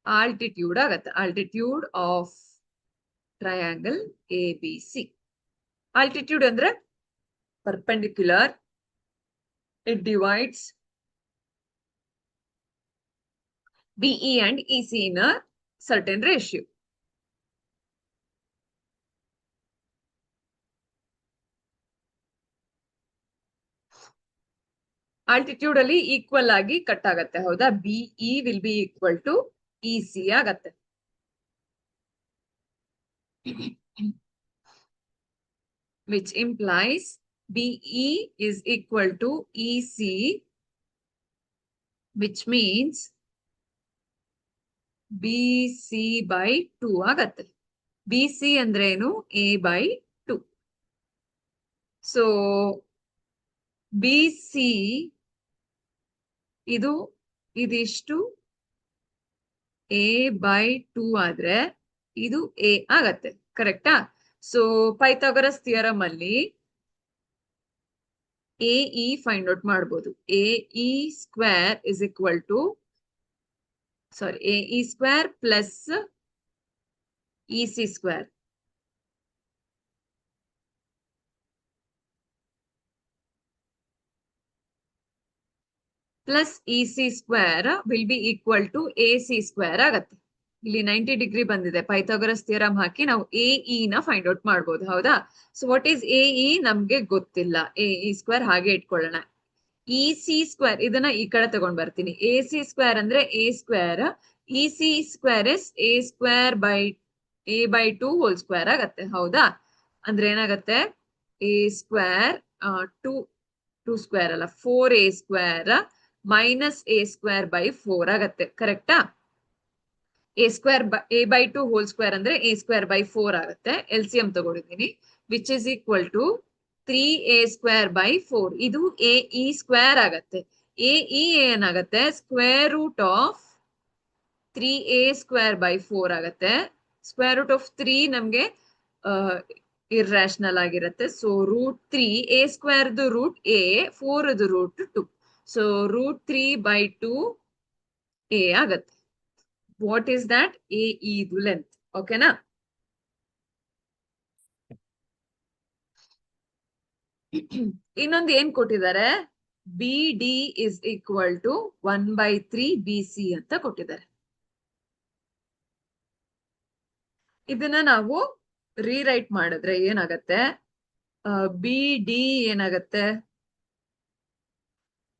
ಆಲ್ಟಿಟ್ಯೂಡ್ ಆಗತ್ತೆ, altitude of triangle ABC. Altitude ಅಂದ್ರೆ perpendicular, it divides BE and EC in a certain ratio. Altitude ಅಲ್ಲಿ equal ಆಗಿ cut ಆಗತ್ತೆ, ಹೌದಾ? BE will be equal to EC ಆಗತ್ತೆ. which implies BE is equal to EC, which means BC by 2 ಆಗತ್ತೆ. B C ಅಂದ್ರೆ ಏನು? A by 2. So B C ಇದಿಷ್ಟು A by 2 ಆದ್ರೆ ಇದು ಎ ಆಗತ್ತೆ. ಕರೆಕ್ಟಾ? ಸೊ ಪೈಥಾಗರಸ್ ಥಿಯರಮ್ ಅಲ್ಲಿ ಎ ಇ ಫೈಂಡ್ ಔಟ್ ಮಾಡ್ಬೋದು. A E square is equal to A E square plus E C square. Plus E C square will be equal to A C square ಆಗತ್ತೆ. ಇಲ್ಲಿ 90 degree ಬಂದಿದೆ. Pythagoras theorem ಹಾಕಿ ನಾವು A E ನ find out ಮಾಡ್ಬೋದು. ಹೌದಾ? So what is A E? ನಮ್ಗೆ ಗೊತ್ತಿಲ್ಲ. ಎ ಇ ಸ್ಕ್ವೇರ್ ಹಾಗೆ ಇಟ್ಕೊಳ್ಳೋಣ. ಇ ಸಿ ಸ್ಕ್ವೇರ್ ಇದನ್ನ ಈ ಕಡೆ ತಗೊಂಡ್ ಬರ್ತೀನಿ. ಎ ಸಿ ಸ್ಕ್ವೇರ್ ಅಂದ್ರೆ A square, E C square is A square by A by 2 whole square ಆಗತ್ತೆ. ಹೌದಾ? ಅಂದ್ರೆ ಏನಾಗತ್ತೆ? ಎ ಸ್ಕ್ವೇರ್ 2 ಸ್ಕ್ವೇರ್ ಅಲ್ಲ, 4 A square minus A square by 4 ಆಗತ್ತೆ. ಕರೆಕ್ಟಾ? A square A by 2 whole square ಅಂದ್ರೆ A square by 4 ಆಗುತ್ತೆ. L C M ತಗೊಂಡಿದ್ದೀನಿ, which is equal to 3a square by 4. ಇದು ಎ ಇ ಸ್ಕ್ವೇರ್ ಆಗತ್ತೆ. A E ಏನಾಗತ್ತೆ? Square root of 3a square by 4 ಆಗತ್ತೆ. Square root of 3 ನಮ್ಗೆ irrational ಆಗಿರುತ್ತೆ. So root 3 A square root A, 4 root 2. So root 3 by 2 A ಆಗತ್ತೆ. What is that? A ಇದು length. ಓಕೆನಾ? ಇನ್ನೊಂದು ಏನ್ ಕೊಟ್ಟಿದ್ದಾರೆ? B D is equal to 1/3 B C ಅಂತ ಕೊಟ್ಟಿದ್ದಾರೆ. ಇದನ್ನ ನಾವು ರೀರೈಟ್ ಮಾಡಿದ್ರೆ ಏನಾಗತ್ತೆ? ಬಿ ಡಿ ಏನಾಗತ್ತೆ?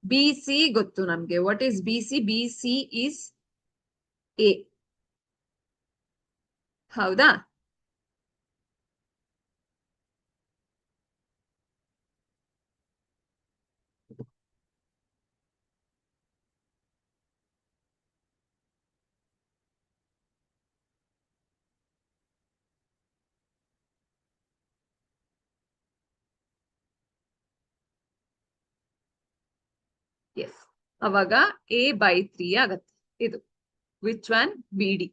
ಬಿ ಸಿ ಗೊತ್ತು ನಮ್ಗೆ. What is B C? B C is A. ಹೌದಾ? ಎಸ್. ಅವಾಗ ಎ ಬೈ 3 ಆಗತ್ತೆ. ಇದು which one? B D.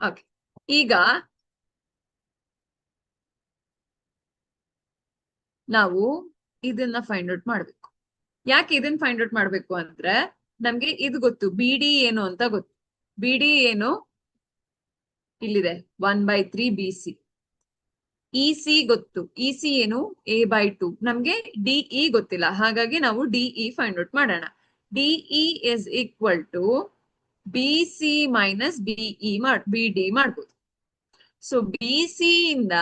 Okay. ಈಗ ನಾವು ಇದನ್ನ ಫೈಂಡ್ ಔಟ್ ಮಾಡ್ಬೇಕು. ಯಾಕೆ ಇದನ್ನ ಫೈಂಡ್ ಔಟ್ ಮಾಡ್ಬೇಕು ಅಂದ್ರೆ ನಮ್ಗೆ ಇದು ಗೊತ್ತು, ಬಿ ಡಿ ಏನು ಅಂತ ಗೊತ್ತು. ಬಿ ಡಿ ಏನು? ಇಲ್ಲಿದೆ 1/3 ಬಿ ಸಿ. ಇ ಸಿ ಗೊತ್ತು. ಇ ಸಿ ಏನು? A by 2. ನಮ್ಗೆ ಡಿ ಇ ಗೊತ್ತಿಲ್ಲ, ಹಾಗಾಗಿ ನಾವು ಡಿ ಇ ಫೈಂಡ್ ಔಟ್ ಮಾಡೋಣ. D E is equal to B C minus BE B D ಮಾಡ್ಬೋದು. ಸೊ ಬಿ ಸಿ ಇಂದ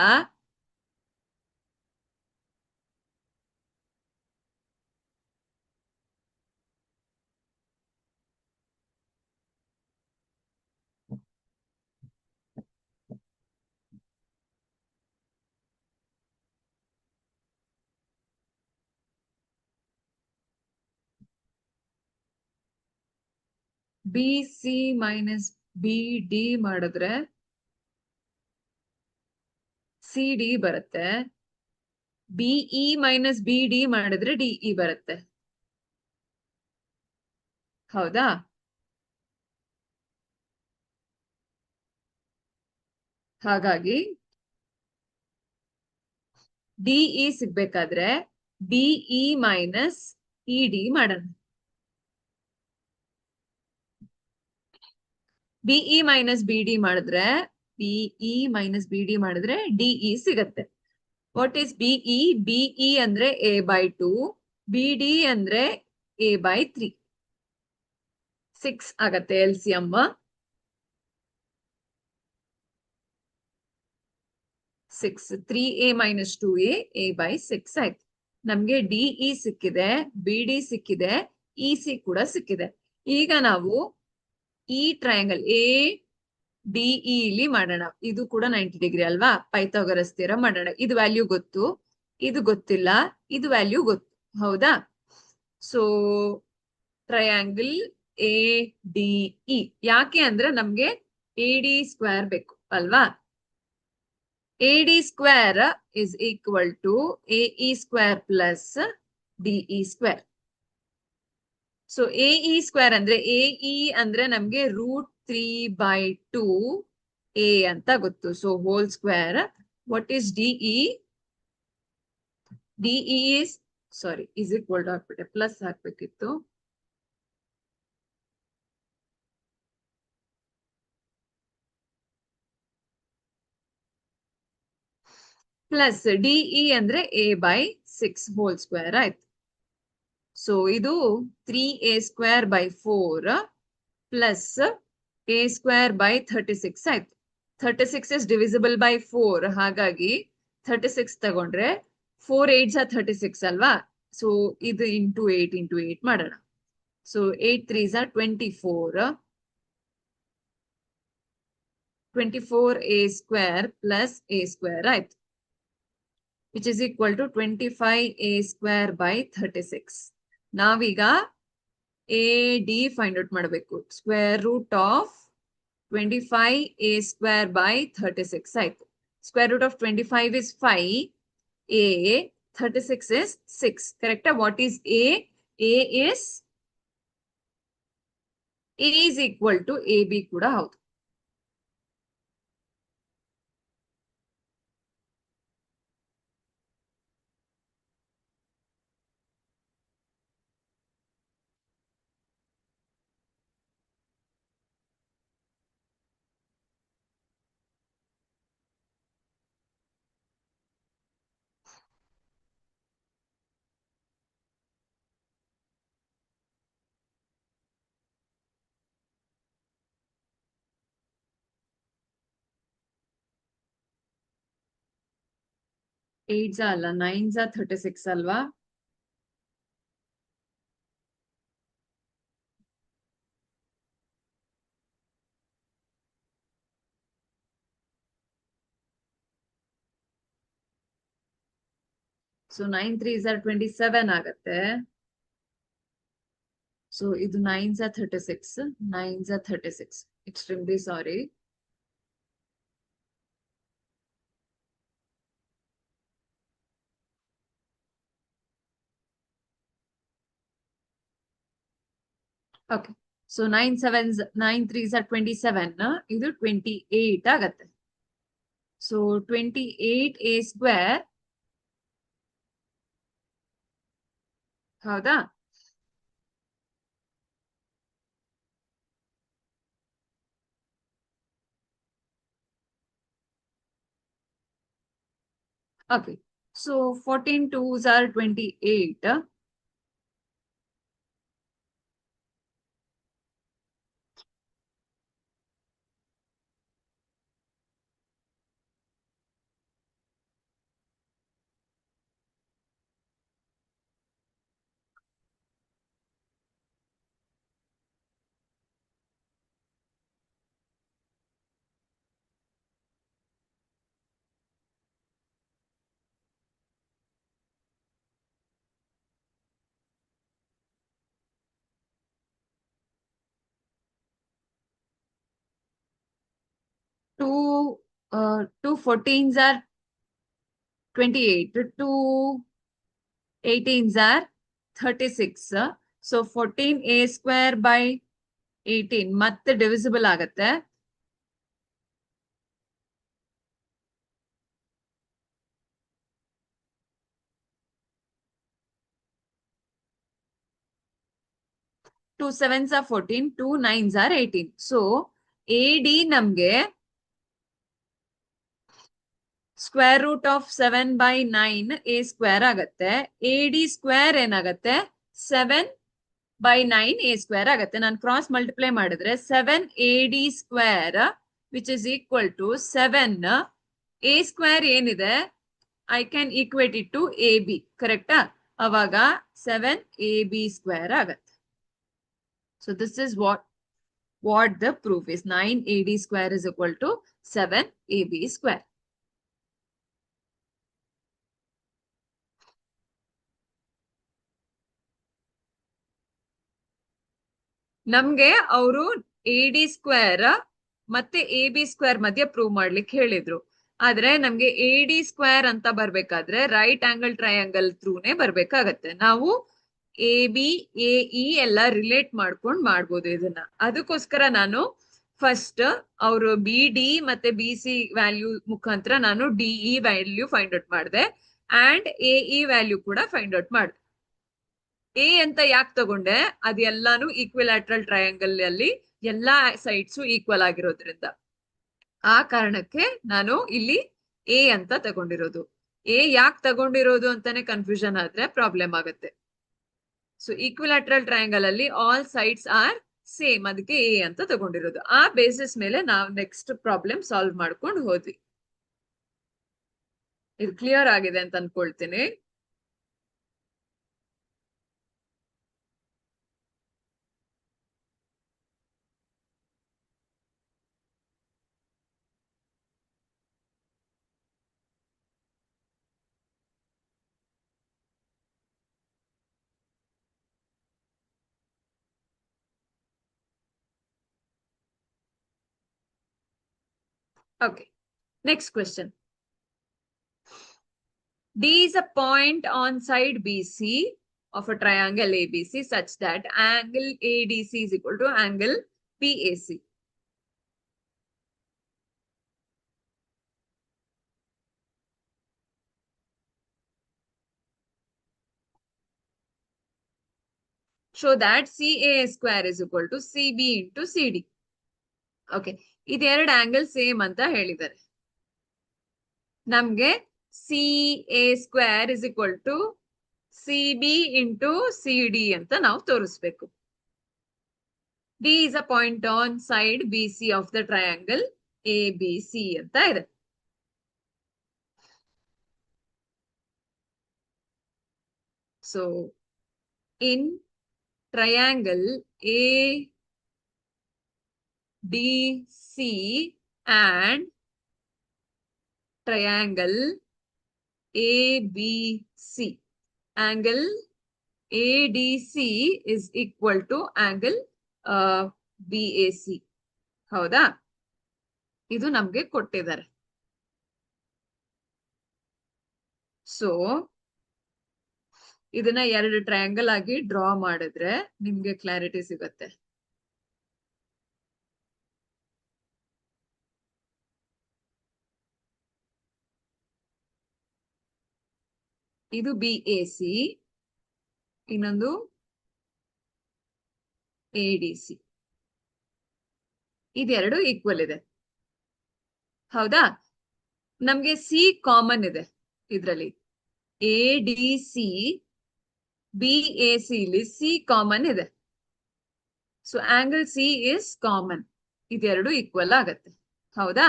B C minus B D ಮಾಡಿದ್ರೆ ಸಿ ಡಿ ಬರುತ್ತೆ. ಬಿಇ ಮೈನಸ್ ಬಿ ಡಿ ಮಾಡಿದ್ರೆ DE ಬರುತ್ತೆ. ಹೌದಾ? ಹಾಗಾಗಿ ಡಿಇ ಸಿಗ್ಬೇಕಾದ್ರೆ ಬಿಇ ಮೈನಸ್ ಇ ಡಿ ಮಾಡೋಣ. ಬಿಇ ಮೈನಸ್ ಬಿ ಡಿ ಮಾಡಿದ್ರೆ ಬಿಇ ಮೈನಸ್ ಬಿ ಡಿ ಮಾಡಿದ್ರೆ ಡಿಇ ಸಿಗತ್ತೆ. What is BE? ಬಿಇ ಅಂದ್ರೆ ಎ ಬೈ 2, ಬಿ ಡಿ ಅಂದ್ರೆ ಎ ಬೈ 3. 6 ಆಗತ್ತೆ L C M. 6 3a minus 2a A by 6 ಆಯ್ತು. ನಮ್ಗೆ DE ಸಿಕ್ಕಿದೆ, ಬಿ ಡಿ ಸಿಕ್ಕಿದೆ, ಇ ಸಿ ಕೂಡ ಸಿಕ್ಕಿದೆ. ಈಗ ನಾವು ಈ ಟ್ರಯಾಂಗಲ್ ಎ ಡಿಇ ಇಲ್ಲಿ ಮಾಡೋಣ. ಇದು ಕೂಡ 90 ಡಿಗ್ರಿ ಅಲ್ವಾ? ಪೈಥಾಗರಸ್ ಥಿಯರಮ್ ಮಾಡೋಣ. ಇದು ವ್ಯಾಲ್ಯೂ ಗೊತ್ತು, ಇದು ಗೊತ್ತಿಲ್ಲ, ಇದು ವ್ಯಾಲ್ಯೂ ಗೊತ್ತು. ಹೌದಾ? So triangle A D E. ಯಾಕೆ ಅಂದ್ರೆ ನಮ್ಗೆ ಎ ಡಿ ಸ್ಕ್ವೇರ್ ಬೇಕು ಅಲ್ವಾ. A D square is equal to A E square plus D E square. So A E square ಅಂದ್ರೆ ಎ ಇ ಅಂದ್ರೆ ನಮ್ಗೆ √3/2 ಎ ಅಂತ ಗೊತ್ತು. So whole square. What is DE? DE is sorry is equal to ಹಾಕ್ಬಿಟ್ಟೆ, plus ಹಾಕ್ಬೇಕಿತ್ತು. Plus DE ಅಂದ್ರೆ a/6 whole square ಆಯ್ತು. So ಇದು 3a²/4 ಪ್ಲಸ್ a²/36 ಆಯ್ತು. 36 ಇಸ್ ಡಿವಿಸಿಬಲ್ ಬೈ 4. ಹಾಗಾಗಿ 36 ತಗೊಂಡ್ರೆ 4 8s are 36 ಅಲ್ವಾ. ಸೊ ಇದು ಇಂಟು 8 ಮಾಡೋಣ. So 8 3s are 24. 24a² plus a² ಆಯ್ತು, which is equal to 25a²/36. ನಾವೀಗ ಎ ಡಿ ಫೈಂಡ್ ಔಟ್ ಮಾಡಬೇಕು. ಸ್ಕ್ವೇರ್ ರೂಟ್ ಆಫ್ 25a²/36 ಆಯ್ತು. Square root of 25 is 5. a 36 is 6. ಕರೆಕ್ಟಾ? What is a? a is equal to ab ಕೂಡ ಹೌದು. Eights ಅಲ್ಲ, 9s are 36 ಅಲ್ವಾ. So 9 3s are 27 ಆಗತ್ತೆ. So ಇದು 9s are 36. 9s are 36. Extremely sorry. Okay. So 9 3s are 27. ಇದು 28 ಆಗತ್ತೆ. So 28a² ಹೌದಾ. Okay. So 14 2s are 28. 2 14s are 28. 2 18s are 36. So 14a²/18 ಮತ್ತೆ ಡಿವಿಸಿಬಲ್ ಆಗತ್ತೆ. Two 7s are 14. 2 9s are 18. So A D ನಮ್ಗೆ square root of 7/9 a² ಆಗತ್ತೆ. A D square ಏನಾಗತ್ತೆ? 7/9 a² ಆಗತ್ತೆ. ನಾನು ಕ್ರಾಸ್ ಮಲ್ಟಿಪ್ಲೈ ಮಾಡಿದ್ರೆ 7 AD² which is equal to 7 a² ಏನಿದೆ I can equate it to A B. ಕರೆಕ್ಟಾ? ಅವಾಗ 7 AB² ಆಗತ್ತೆ. So this is what the proof is. 9 AD² is equal to 7 AB². ನಮ್ಗೆ ಅವರು AD ಸ್ಕ್ವೇರ್ ಮತ್ತೆ AB ಸ್ಕ್ವೇರ್ ಮಧ್ಯೆ prove ಮಾಡ್ಲಿಕ್ಕೆ ಹೇಳಿದ್ರು. ಆದ್ರೆ ನಮ್ಗೆ AD ಸ್ಕ್ವೇರ್ ಅಂತ ಬರ್ಬೇಕಾದ್ರೆ ರೈಟ್ ಆಂಗಲ್ ಟ್ರಯಾಂಗಲ್ ಥ್ರೂನೇ ಬರ್ಬೇಕಾಗತ್ತೆ. ನಾವು AB AE ಎಲ್ಲ ರಿಲೇಟ್ ಮಾಡ್ಕೊಂಡು ಮಾಡ್ಬೋದು ಇದನ್ನ. ಅದಕ್ಕೋಸ್ಕರ ನಾನು ಫಸ್ಟ್ ಅವರು BD ಮತ್ತೆ BC ವ್ಯಾಲ್ಯೂ ಮುಖಾಂತರ ನಾನು DE ವ್ಯಾಲ್ಯೂ ಫೈಂಡ್ ಔಟ್ ಮಾಡಿದೆ ಅಂಡ್ AE ವ್ಯಾಲ್ಯೂ ಕೂಡ ಫೈಂಡ್ ಔಟ್ ಮಾಡಿದೆ. A ಅಂತ ಯಾಕೆ ತಗೊಂಡೆ, ಅದೆಲ್ಲಾನು ಈಕ್ವಿಲ್ಯಾಟ್ರಲ್ ಟ್ರಯಾಂಗಲ್ ಅಲ್ಲಿ ಎಲ್ಲಾ ಸೈಡ್ಸ್ ಈಕ್ವಲ್ ಆಗಿರೋದ್ರಿಂದ ಆ ಕಾರಣಕ್ಕೆ ನಾನು ಇಲ್ಲಿ A ಅಂತ ತಗೊಂಡಿರೋದು. A ಯಾಕೆ ತಗೊಂಡಿರೋದು ಅಂತಾನೆ ಕನ್ಫ್ಯೂಷನ್ ಆದ್ರೆ ಪ್ರಾಬ್ಲಮ್ ಆಗುತ್ತೆ. ಸೊ ಈಕ್ವಿಲ್ಯಾಟ್ರಲ್ ಟ್ರಯಾಂಗಲ್ ಅಲ್ಲಿ ಆಲ್ ಸೈಡ್ಸ್ ಆರ್ ಸೇಮ್, ಅದಕ್ಕೆ A ಅಂತ ತಗೊಂಡಿರೋದು. ಆ ಬೇಸಿಸ್ ಮೇಲೆ ನಾವು ನೆಕ್ಸ್ಟ್ ಪ್ರಾಬ್ಲಮ್ ಸಾಲ್ವ್ ಮಾಡ್ಕೊಂಡು ಹೋದ್ವಿ. ಇದು ಕ್ಲಿಯರ್ ಆಗಿದೆ ಅಂತ ಅನ್ಕೊಳ್ತೀನಿ. Okay, next question. D is a point on side BC of a triangle ABC such that angle ADC is equal to angle PAC. Show that CA square is equal to CB into CD. Okay, ಇದೆರಡು angle same ಅಂತ ಹೇಳಿದ್ದಾರೆ. ನಮ್ಗೆ CA square is equal to CB into CD ಅಂತ ನಾವು ತೋರಿಸ್ಬೇಕು. D is a point on side BC of the triangle ABC ಅಂತ ಇದೆ. So in triangle ADC and triangle ABC, angle ADC is equal to angle BAC. ಹೌದಾ? ಇದು ನಮ್ಗೆ ಕೊಟ್ಟಿದ್ದಾರೆ. So ಇದನ್ನ ಎರಡು ಟ್ರಯಾಂಗಲ್ ಆಗಿ ಡ್ರಾ ಮಾಡಿದ್ರೆ ನಿಮ್ಗೆ ಕ್ಲಾರಿಟಿ ಸಿಗತ್ತೆ. ಇದು BAC, ಇನ್ನೊಂದು ADC. ಇದೆರಡು ಈಕ್ವಲ್ ಇದೆ. ಹೌದಾ? ನಮ್ಗೆ C ಕಾಮನ್ ಇದೆ ಇದ್ರಲ್ಲಿ. ADC BAC ಇಲ್ಲಿ C ಕಾಮನ್ ಇದೆ. So angle C is common. ಇದೆರಡು ಈಕ್ವಲ್ ಆಗತ್ತೆ. ಹೌದಾ?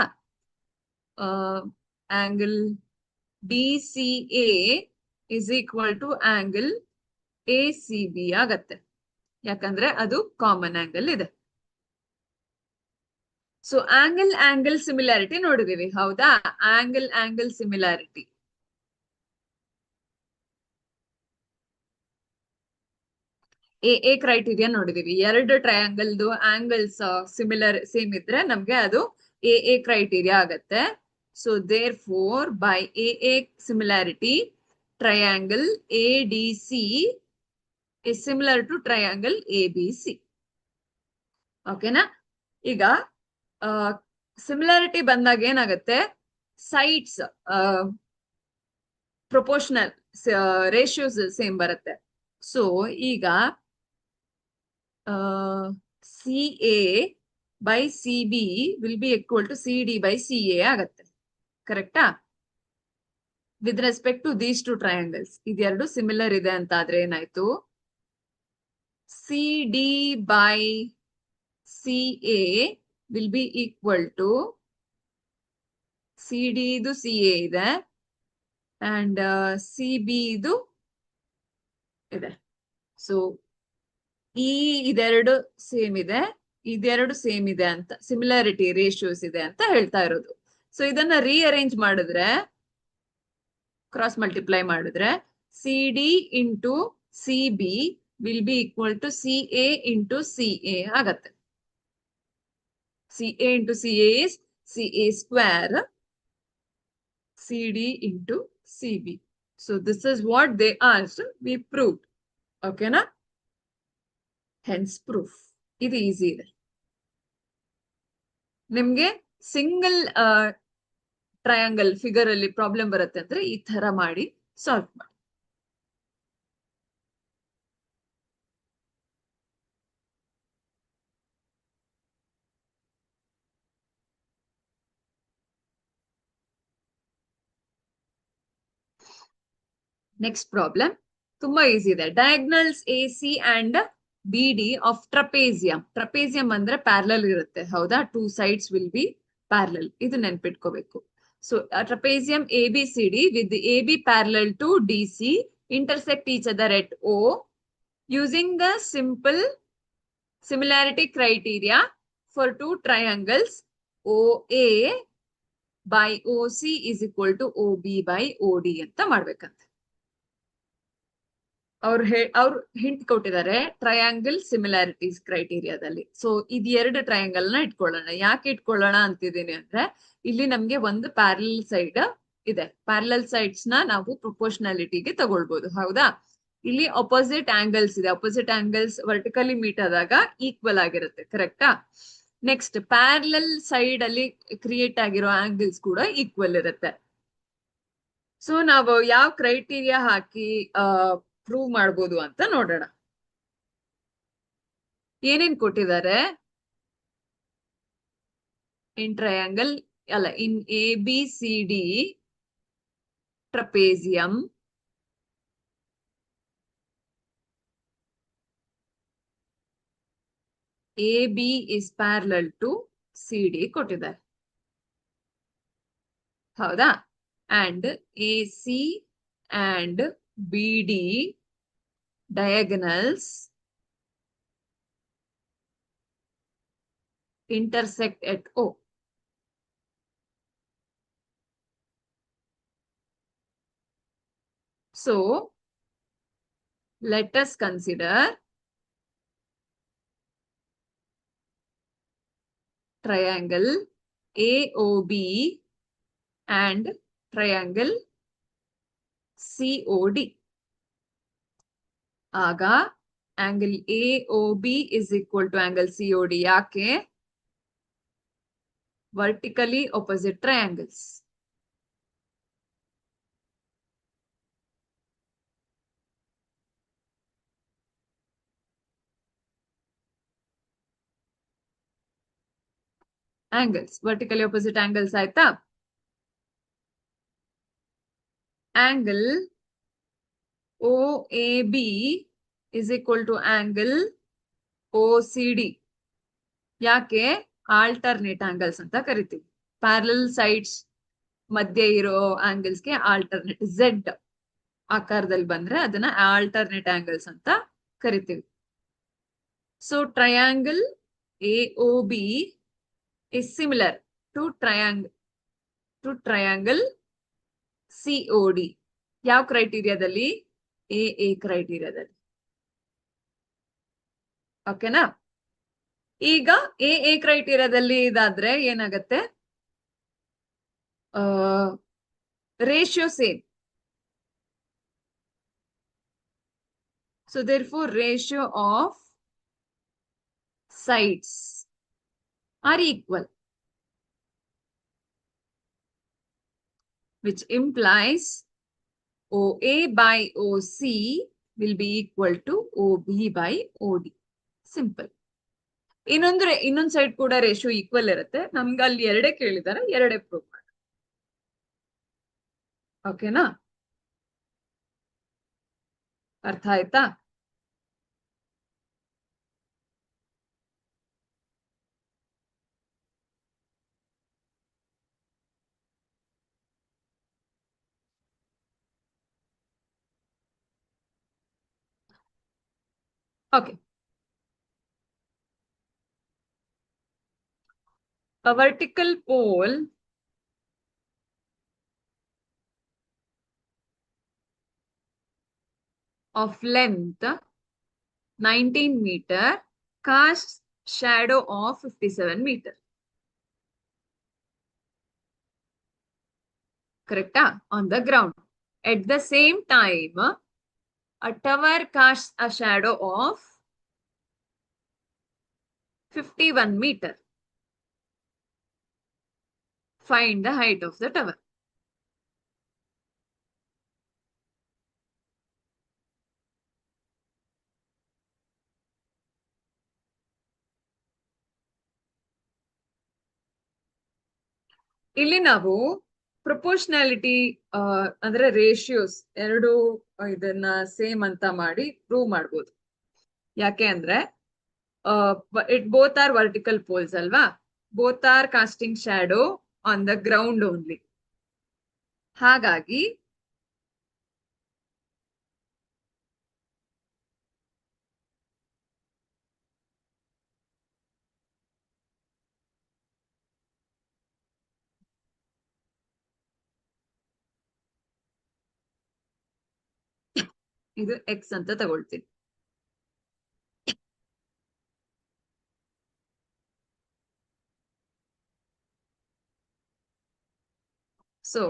Angle DCA is equal to angle ACB ಆಗತ್ತೆ. ಯಾಕಂದ್ರೆ ಅದು ಕಾಮನ್ ಆಂಗಲ್ ಇದೆ. ಸೊ ಆಂಗಲ್ ಸಿಮಿಲಾರಿಟಿ ನೋಡಿದೀವಿ. ಹೌದಾ? Angle similarity. ಎ ಕ್ರೈಟೀರಿಯಾ ನೋಡಿದೀವಿ. ಎರಡು ಟ್ರಯಾಂಗಲ್ದು ಆಂಗಲ್ಸ್ ಸೇಮ್ ಇದ್ರೆ ನಮ್ಗೆ ಅದು ಎ ಕ್ರೈಟೀರಿಯಾ ಆಗತ್ತೆ. So therefore by AA similarity triangle ADC is similar to triangle ABC. ಓಕೆನಾ? ಈಗ ಸಿಮಿಲಾರಿಟಿ ಬಂದಾಗ ಏನಾಗುತ್ತೆ, ಸೈಡ್ಸ್ ಪ್ರೊಪೋರ್ಷನಲ್ ರೇಷಿಯೋಸ್ ಸೇಮ್ ಬರುತ್ತೆ. ಸೊ ಈಗ CA by CB will be equal to CD by CA ಆಗತ್ತೆ. ಕರೆಕ್ಟಾ? With respect to these two triangles ಇದೆರಡು similar ಇದೆ ಅಂತ ಆದ್ರೆ ಏನಾಯ್ತು, CD by CA will be equal to CD ಇದು CA ಇದೆ ಅಂಡ್ CB ಇದು ಇದೆ. ಸೊ ಇದೆರಡು ಸೇಮ್ ಇದೆ, ಇದೆರಡು ಸೇಮ್ ಇದೆ ಅಂತ ಸಿಮಿಲಾರಿಟಿ ರೇಷಿಯೋಸ್ ಇದೆ ಅಂತ ಹೇಳ್ತಾ ಇರೋದು. ಸೊ ಇದನ್ನ ರೀಅರೇಂಜ್ ಮಾಡಿದ್ರೆ, ಕ್ರಾಸ್ ಮಲ್ಟಿಪ್ಲೈ ಮಾಡಿದ್ರೆ CD into CB will be equal to C A into C A ಆಗತ್ತೆ. C A into C A is C A square C D into C B. So this is what they asked, we proved. ಓಕೆನಾ? Hence proof. ಇದು easy ಇದೆ. ನಿಮ್ಗೆ single triangle figure ಅಲ್ಲಿ problem ಬರುತ್ತೆ ಅಂದ್ರೆ ಈ ತರ ಮಾಡಿ ಸಾಲ್ವ್ ಮಾಡಿ. ನೆಕ್ಸ್ಟ್ ಪ್ರಾಬ್ಲಮ್ ತುಂಬಾ ಈಸಿ ಇದೆ. Diagonals A C and B D of trapezium. Trapezium ಅಂದ್ರೆ ಪ್ಯಾರಲಲ್ ಇರುತ್ತೆ, ಹೌದಾ? Two sides will be parallel. ಇದು ನೆನ್ಪಿಟ್ಕೋಬೇಕು. So trapezium A B C D with A B parallel to D C intersect each other at O using the simple similarity criteria for two triangles OA by OC is equal to OB by OD ಅಂತ ಮಾಡ್ಬೇಕಂತೆ. ಅವ್ರು hint ಕೊಟ್ಟಿದ್ದಾರೆ triangle similarities ಕ್ರೈಟೀರಿಯಾದಲ್ಲಿ. So ಇದು ಎರಡು triangle ನ ಇಟ್ಕೊಳ್ಳೋಣ. ಯಾಕೆ ಇಟ್ಕೊಳ್ಳೋಣ ಅಂತಿದ್ದೀನಿ ಅಂದ್ರೆ, ಇಲ್ಲಿ ನಮ್ಗೆ ಒಂದು ಪ್ಯಾರಲಲ್ ಸೈಡ್ ಇದೆ. ಪ್ಯಾರಲಲ್ ಸೈಡ್ಸ್ ನ ನಾವು ಪ್ರೊಪೋರ್ಷನಾಲಿಟಿಗೆ ತಗೊಳ್ಬಹುದು, ಹೌದಾ? ಇಲ್ಲಿ ಅಪೋಸಿಟ್ ಆಂಗಲ್ಸ್ ಇದೆ. ಅಪೋಸಿಟ್ ಆಂಗಲ್ಸ್ ವರ್ಟಿಕಲಿ ಮೀಟ್ ಆದಾಗ ಈಕ್ವಲ್ ಆಗಿರುತ್ತೆ, ಕರೆಕ್ಟಾ? ನೆಕ್ಸ್ಟ್ ಪ್ಯಾರಲಲ್ ಸೈಡ್ ಅಲ್ಲಿ ಕ್ರಿಯೇಟ್ ಆಗಿರೋ ಆಂಗಲ್ಸ್ ಕೂಡ ಈಕ್ವಲ್ ಇರುತ್ತೆ. ಸೊ ನಾವು ಯಾವ ಕ್ರೈಟೀರಿಯಾ ಹಾಕಿ ಪ್ರೂವ್ ಮಾಡ್ಬೋದು ಅಂತ ನೋಡೋಣ. ಏನೇನ್ ಕೊಟ್ಟಿದ್ದಾರೆ? ಇನ್ ಟ್ರಯಾಂಗಲ್ ಅಲ್ಲ, in A B C D trapezium A B is parallel to C D ಕೊಟ್ಟಿದ್ದಾರೆ, ಹೌದಾ? And A C and B D diagonals intersect at O. So let us consider triangle AOB and triangle COD. ಆಗ angle AOB is equal to angle COD. ಯಾಕೆ? vertically opposite triangles. angles, vertically opposite angles ಆಯ್ತಾ? angle OAB is equal to angle OCD. ಯಾಕೆ? Alternate angles ಅಂತ ಕರಿತೀವಿ. Parallel sides ಮಧ್ಯೆ ಇರೋ ಆಂಗಲ್ಸ್ಗೆ alternate, Z ಆಕಾರದಲ್ಲಿ ಬಂದ್ರೆ ಅದನ್ನ ಆಲ್ಟರ್ನೇಟ್ ಆಂಗಲ್ಸ್ ಅಂತ ಕರಿತೀವಿ. So triangle AOB is similar to triangle COD. ಯಾವ ಕ್ರೈಟೀರಿಯಾದಲ್ಲಿ? AA ಕ್ರೈಟೀರಿಯಾದಲ್ಲಿ. ಓಕೆನಾ? ಈಗ AA ಕ್ರೈಟೀರಿಯಾದಲ್ಲಿ ಇದಾದ್ರೆ ಏನಾಗತ್ತೆ? Ratio same. So therefore ratio of sides are equal, which implies OA by OC will be equal to OB by OD. Simple. ಇನ್ನೊಂದ್ side ಕೂಡ ratio equal ಇರುತ್ತೆ. ನಮ್ಗೆ ಅಲ್ಲಿ ಎರಡೇ ಕೇಳಿದಾರೆ, ಎರಡೇ ಪ್ರೂವ್ ಮಾಡಿ. ಓಕೆನಾ? ಅರ್ಥ ಆಯ್ತಾ? Okay. A vertical pole of length 19 meter casts shadow of 57 meter. Correcta? On the ground. At the same time, a tower casts a shadow of 51 meter. Find the height of the tower. ಇಲ್ಲಿ ನಾವು proportionality ಅಂದ್ರೆ ratios ಎರಡು ಇದನ್ನ same ಅಂತ ಮಾಡಿ prove ಮಾಡ್ಬೋದು. ಯಾಕೆ ಅಂದ್ರೆ it both are vertical poles ಅಲ್ವಾ, both are casting shadow on the ground only. ಹಾಗಾಗಿ ಇದು ಎಕ್ಸ್ ಅಂತ ತಗೊಳ್ತೀನಿ. So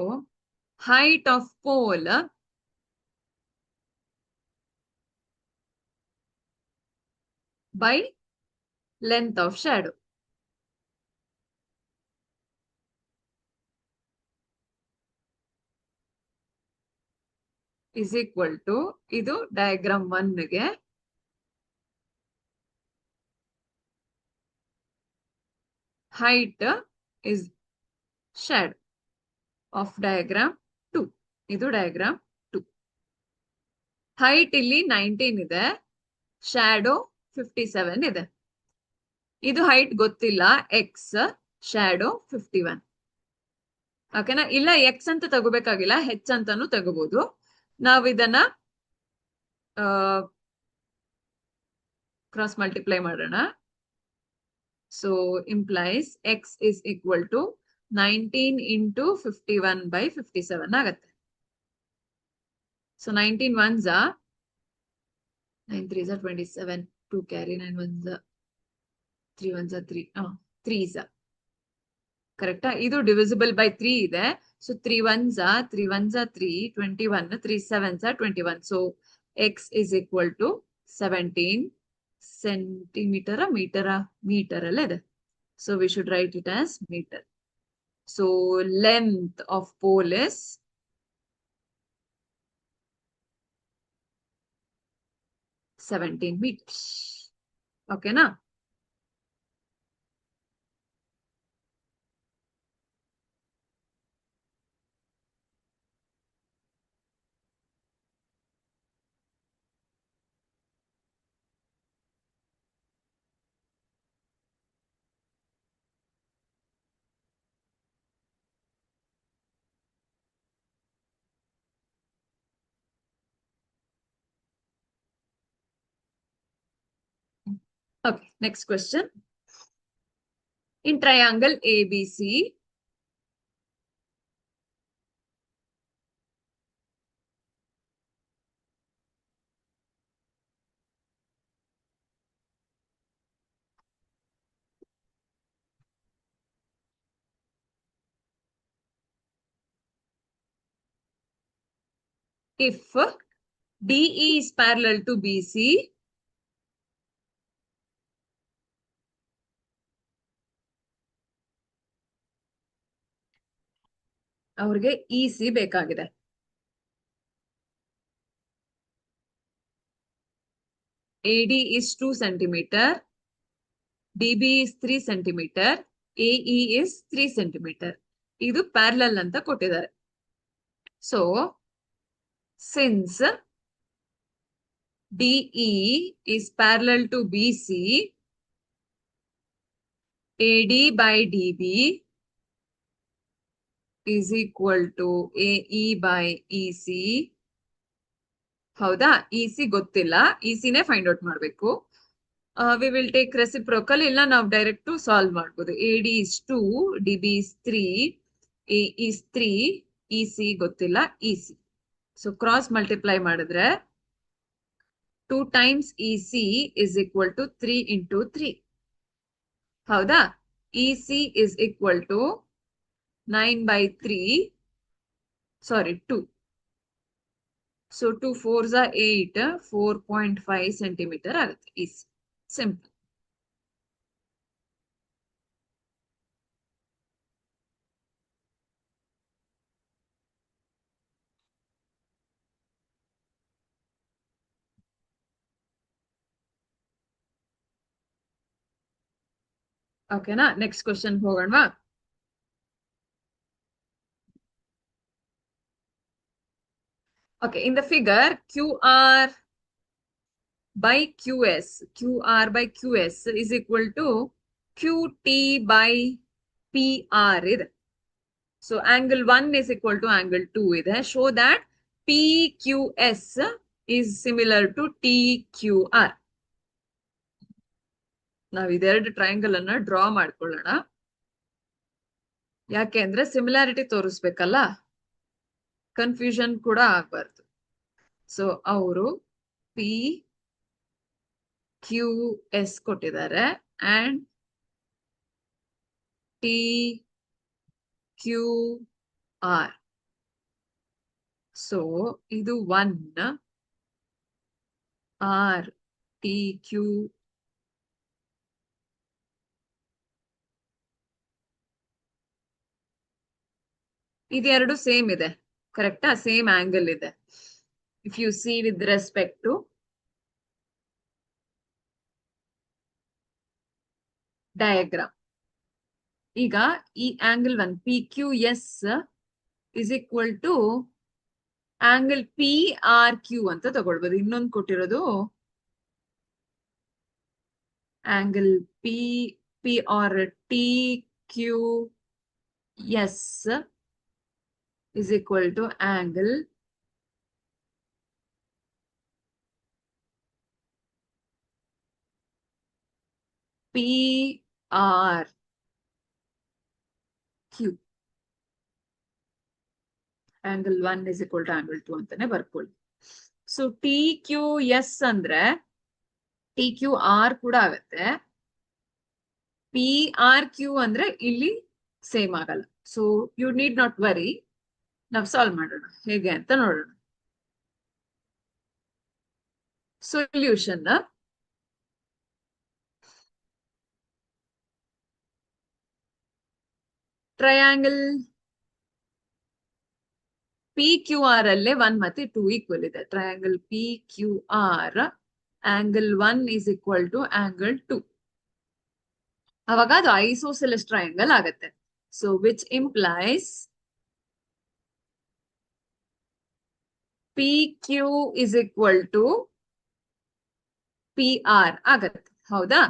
height of pole by length of shadow. Is equal to, ಇದು ಡಯಾಗ್ರಾಮ್ 1 ಗೆ height is shadow of diagram 2. ಇದು diagram 2. height ಇಲ್ಲಿ 19 ಇದೆ, shadow 57 ಇದೆ. ಇದು height ಗೊತ್ತಿಲ್ಲ, x, shadow 51. ಓಕೆನಾ? ಇಲ್ಲ x ಅಂತ ತಗೋಬೇಕಾಗಿಲ್ಲ, h ಅಂತಾನು ತಗೋಬಹುದು. ನಾವು ಇದನ್ನ ಕ್ರಾಸ್ ಮಲ್ಟಿಪ್ಲೈ ಮಾಡೋಣ. So implies x is equal to 19 into 51 by 57 ಆಗತ್ತೆ. So 19 ones are 9 3s are 27, 2 carry, 9 ones are 3 ones are 3, 3s are ಕರೆಕ್ಟಾ? ಇದು ಡಿವಿಸಿಬಲ್ ಬೈ 3 ಇದೆ. So 3 ones are 3 ones are 3, 21, 3 sevens are 21. So x is equal to 17 centimeter meter ಅಲ್ಲ ಇದೆ. So we should write it as meter. So length of pole is 17 meters. Okay na? Okay, next question. In triangle ABC, if DE is parallel to BC, ಅವ್ರಿಗೆ EC ಬೇಕಾಗಿದೆ. AD is 2 centimeter, DB is 3 centimeter, AE is 3 centimeter. ಇದು parallel ಅಂತ ಕೊಟ್ಟಿದ್ದಾರೆ. So since DE is parallel to BC, AD by DB is equal to AE by EC. ಹೌದಾ? EC ಗೊತ್ತಿಲ್ಲ, EC ನೇ find out ಮಾಡಬೇಕು. We will take reciprocal, ಇಲ್ಲ ನಾವು direct solve ಮಾಡ್ಬೋದು. AD is 2, DB is 3, A is 3, EC ಗೊತ್ತಿಲ್ಲ, EC. So cross multiply ಮಾಡಿದ್ರೆ 2 times EC is equal to 3 into 3. ಹೌದಾ? EC is equal to 9 by 3. Sorry, 2. So 2 4s are 8, 4.5 centimeter ಆಗುತ್ತೆ EC. Simple. ಓಕೆನಾ? Next question ಹೋಗೋಣವಾ? Okay, in the figure, QR by QS, QR by QS is equal to QT by PR ಇದೆ. So angle 1 is equal to angle 2 ಇದೆ. Show that PQS is similar to TQR. ನಾವು ಇದೆರಡು triangle ಅನ್ನ draw ಮಾಡ್ಕೊಳ್ಳೋಣ. ಯಾಕೆ ಅಂದ್ರೆ similarity ತೋರಿಸ್ಬೇಕಲ್ಲ, confusion ಕೂಡ ಆಗ್ಬಾರ್ದು. ಸೊ ಅವರು PQS ಕೊಟ್ಟಿದ್ದಾರೆ ಅಂಡ್ TQR. ಸೊ ಇದು 1 R TQ ಇದೆರಡು ಸೇಮ್ ಇದೆ, ಕರೆಕ್ಟಾ? ಸೇಮ್ ಆಂಗಲ್ ಇದೆ. If you see with respect to diagram. ಈಗ ಈ angle 1 PQS is equal to angle PRQ ಅಂತ ತಗೊಳ್ಬೋದು. ಇನ್ನೊಂದು ಕೊಟ್ಟಿರೋದು angle P or TQS is equal to angle PRQ. angle 1 is equal to angle 2 ಅಂತಾನೆ ಬರ್ಕೊಳ್ಳಿ. ಸೊ TQS ಅಂದ್ರೆ TQR ಕೂಡ ಆಗುತ್ತೆ. PRQ ಅಂದ್ರೆ ಇಲ್ಲಿ ಸೇಮ್ ಆಗಲ್ಲ. So you need not worry. ನಾವು ಸಾಲ್ವ್ ಮಾಡೋಣ ಹೇಗೆ ಅಂತ ನೋಡೋಣ. ಸೊಲ್ಯೂಷನ್ ಟ್ರಯಾಂಗಲ್ PQR ಅಲ್ಲೇ 1 ಮತ್ತೆ 2 ಈಕ್ವಲ್ ಇದೆ. Triangle PQR angle 1 is equal to angle 2. ಅವಾಗ ಅದು ಐಸೋಸೆಲೆಸ್ ಟ್ರಯಾಂಗಲ್ ಆಗತ್ತೆ. So which implies PQ is equal to PR ಆಗತ್ತೆ. ಹೌದಾ?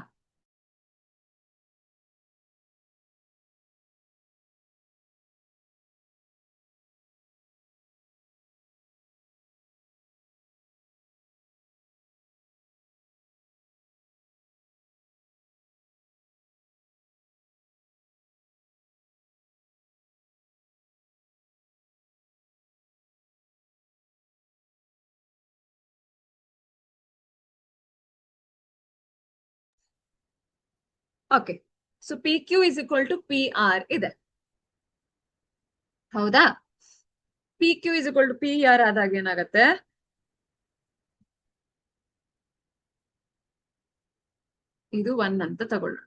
Okay. So PQ is equal to PR ಇದೆ. ಹೌದಾ? PQ is equal to PR ಆದಾಗ ಏನಾಗತ್ತೆ? ಇದು 1 ಅಂತ ತಗೊಳ್ಳೋಣ.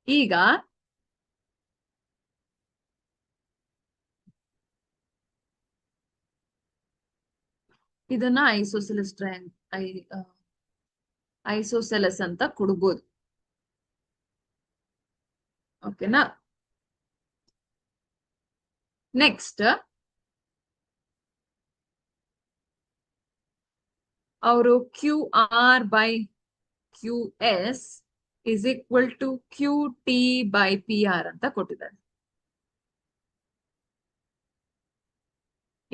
ಈಗ ಇದನ್ನ ಐಸೋಸೆಲೆಸ್ ಐಸೋಸೆಲೆಸ್ ಅಂತ ಕೊಡ್ಬೋದು. ಓಕೆನಾ? ನೆಕ್ಸ್ಟ್ ಅವರು QR by QS is equal to QT by PR ಅಂತ ಕೊಟ್ಟಿದ್ದಾರೆ.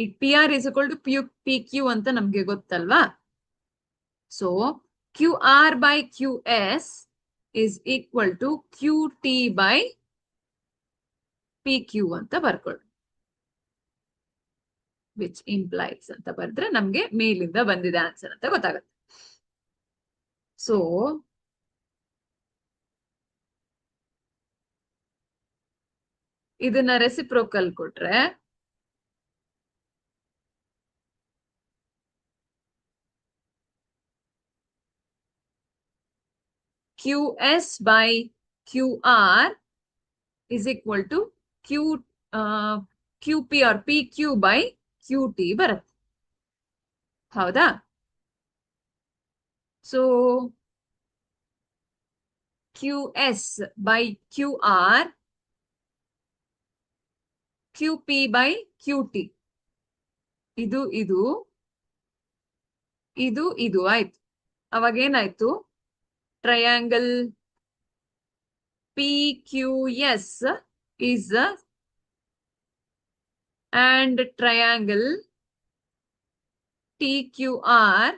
ಈಗ PR is equal to PQ ಅಂತ ನಮ್ಗೆ ಗೊತ್ತಲ್ವಾ? So QR by QS is equal to QT by PQ ಅಂತ ಬರ್ಕೊಳ್ಳಿ. ವಿಚ್ ಇಂಪ್ಲೈಸ್ ಅಂತ ಬರೆದ್ರೆ ನಮ್ಗೆ ಮೇಲಿಂದ ಬಂದಿದೆ ಆನ್ಸರ್ ಅಂತ ಗೊತ್ತಾಗುತ್ತೆ. ಸೊ ಇದನ್ನ ರೆಸಿಪ್ರೋಕಲ್ ಕೊಟ್ರೆ QS by QR is equal to QP or PQ by QT ಬರುತ್ತೆ. ಹೌದಾ? So QS by QR QP by QT ಇದು ಇದು ಇದು ಇದು ಆಯ್ತು. ಅವಾಗ ಏನಾಯ್ತು? Triangle PQS is and triangle TQR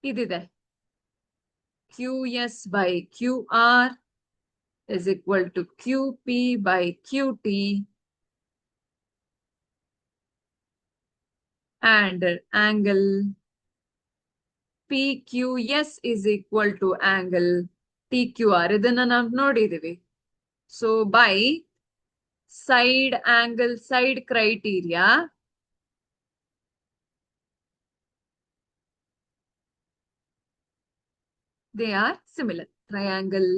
ಇದಿದೆ. QS by QR is equal to QP by QT and angle PQS is equal to angle TQR. ಇದನ್ನ ನಾವು ನೋಡಿದೀವಿ. So by side angle side criteria they are similar. Triangle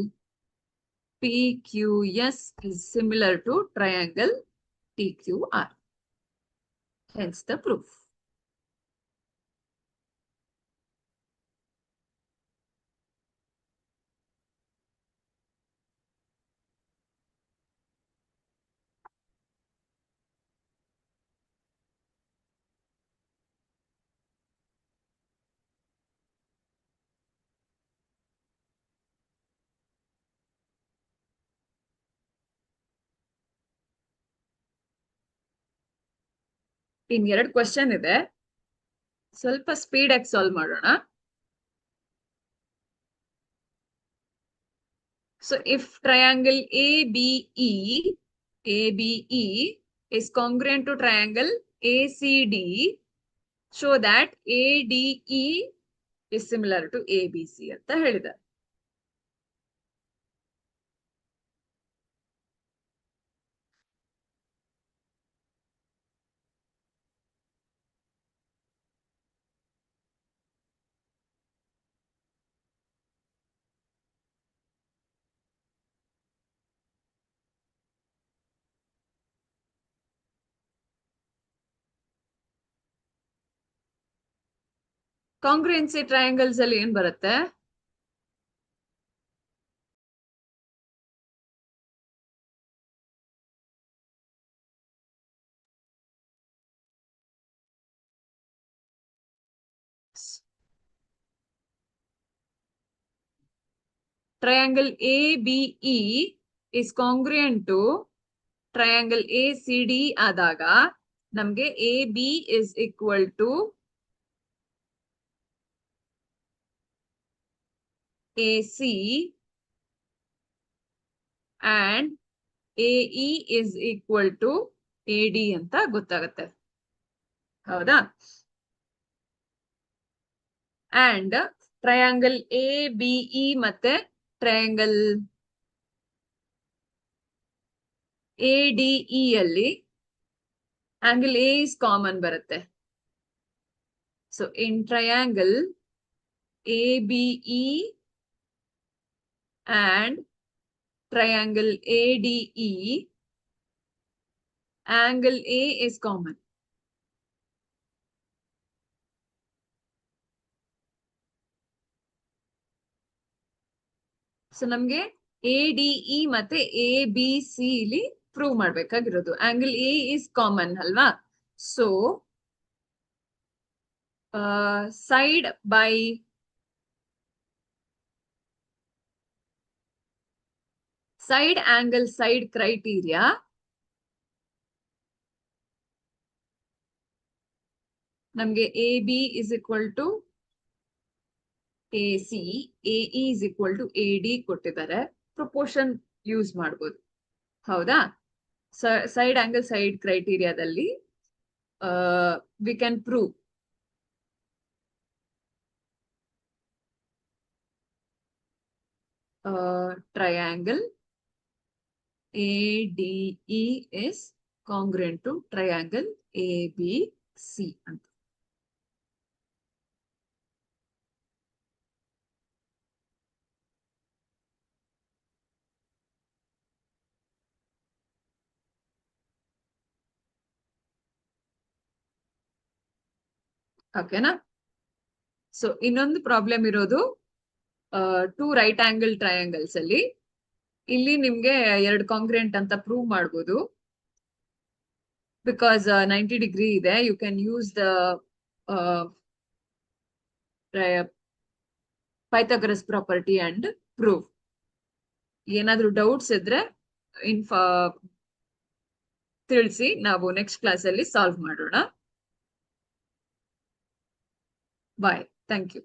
PQS is similar to triangle TQR. Hence the proof. In 2 question ಇದೆ, ಸ್ವಲ್ಪ speed ಆಗಿ solve ಮಾಡೋಣ. So if triangle ABE is congruent to triangle ACD, show that ADE is similar to ABC ಅಂತ ಹೇಳಿದ್ದಾರೆ. ಕಾಂಗ್ರುಯೆನ್ಸಿ triangles ಅಲ್ಲಿ ಏನ್ ಬರುತ್ತೆ? Triangle ABE is congruent to triangle ACD ಆದಾಗ ನಮ್ಗೆ AB is equal to AC and AE is equal to AD ಅಂತ ಗೊತ್ತಾಗುತ್ತೆ. ಹೌದಾ? ಅಂಡ್ ಟ್ರಯಾಂಗಲ್ ABE ಮತ್ತೆ ಟ್ರಯಾಂಗಲ್ ADE ಅಲ್ಲಿ angle A is common ಬರುತ್ತೆ. So in triangle ABE and triangle ADE, angle A is common. So ನಮ್ಗೆ ADE ಮತ್ತೆ ABC ಇಲ್ಲಿ prove ಮಾಡ್ಬೇಕಾಗಿರೋದು. ಆಂಗಲ್ A is ಕಾಮನ್ ಅಲ್ವಾ? So side by side angle side criteria ನಮ್ಗೆ AB is equal to AC, AE is equal to AD ಕೊಟ್ಟಿದ್ದಾರೆ. Proportion use ಮಾಡ್ಬೋದು. ಹೌದಾ? Side angle side ಕ್ರೈಟೀರಿಯಾದಲ್ಲಿ we can prove triangle ADE is congruent to triangle ABC ಅಂತ. ಓಕೆನಾ? So ಇನ್ನೊಂದು problem ಇರೋದು two right angle triangles ಅಲ್ಲಿ. ಇಲ್ಲಿ ನಿಮ್ಗೆ 2 ಕಾಂಗ್ರೆಂಟ್ ಅಂತ ಪ್ರೂವ್ ಮಾಡ್ಬೋದು. ಬಿಕಾಸ್ 90 ಡಿಗ್ರಿ ಇದೆ, you can use the Pythagoras property and prove. ಏನಾದ್ರೂ ಡೌಟ್ಸ್ ಇದ್ರೆ ತಿಳಿಸಿ, ನಾವು ನೆಕ್ಸ್ಟ್ ಕ್ಲಾಸ್ ಅಲ್ಲಿ ಸಾಲ್ವ್ ಮಾಡೋಣ. Bye, thank you.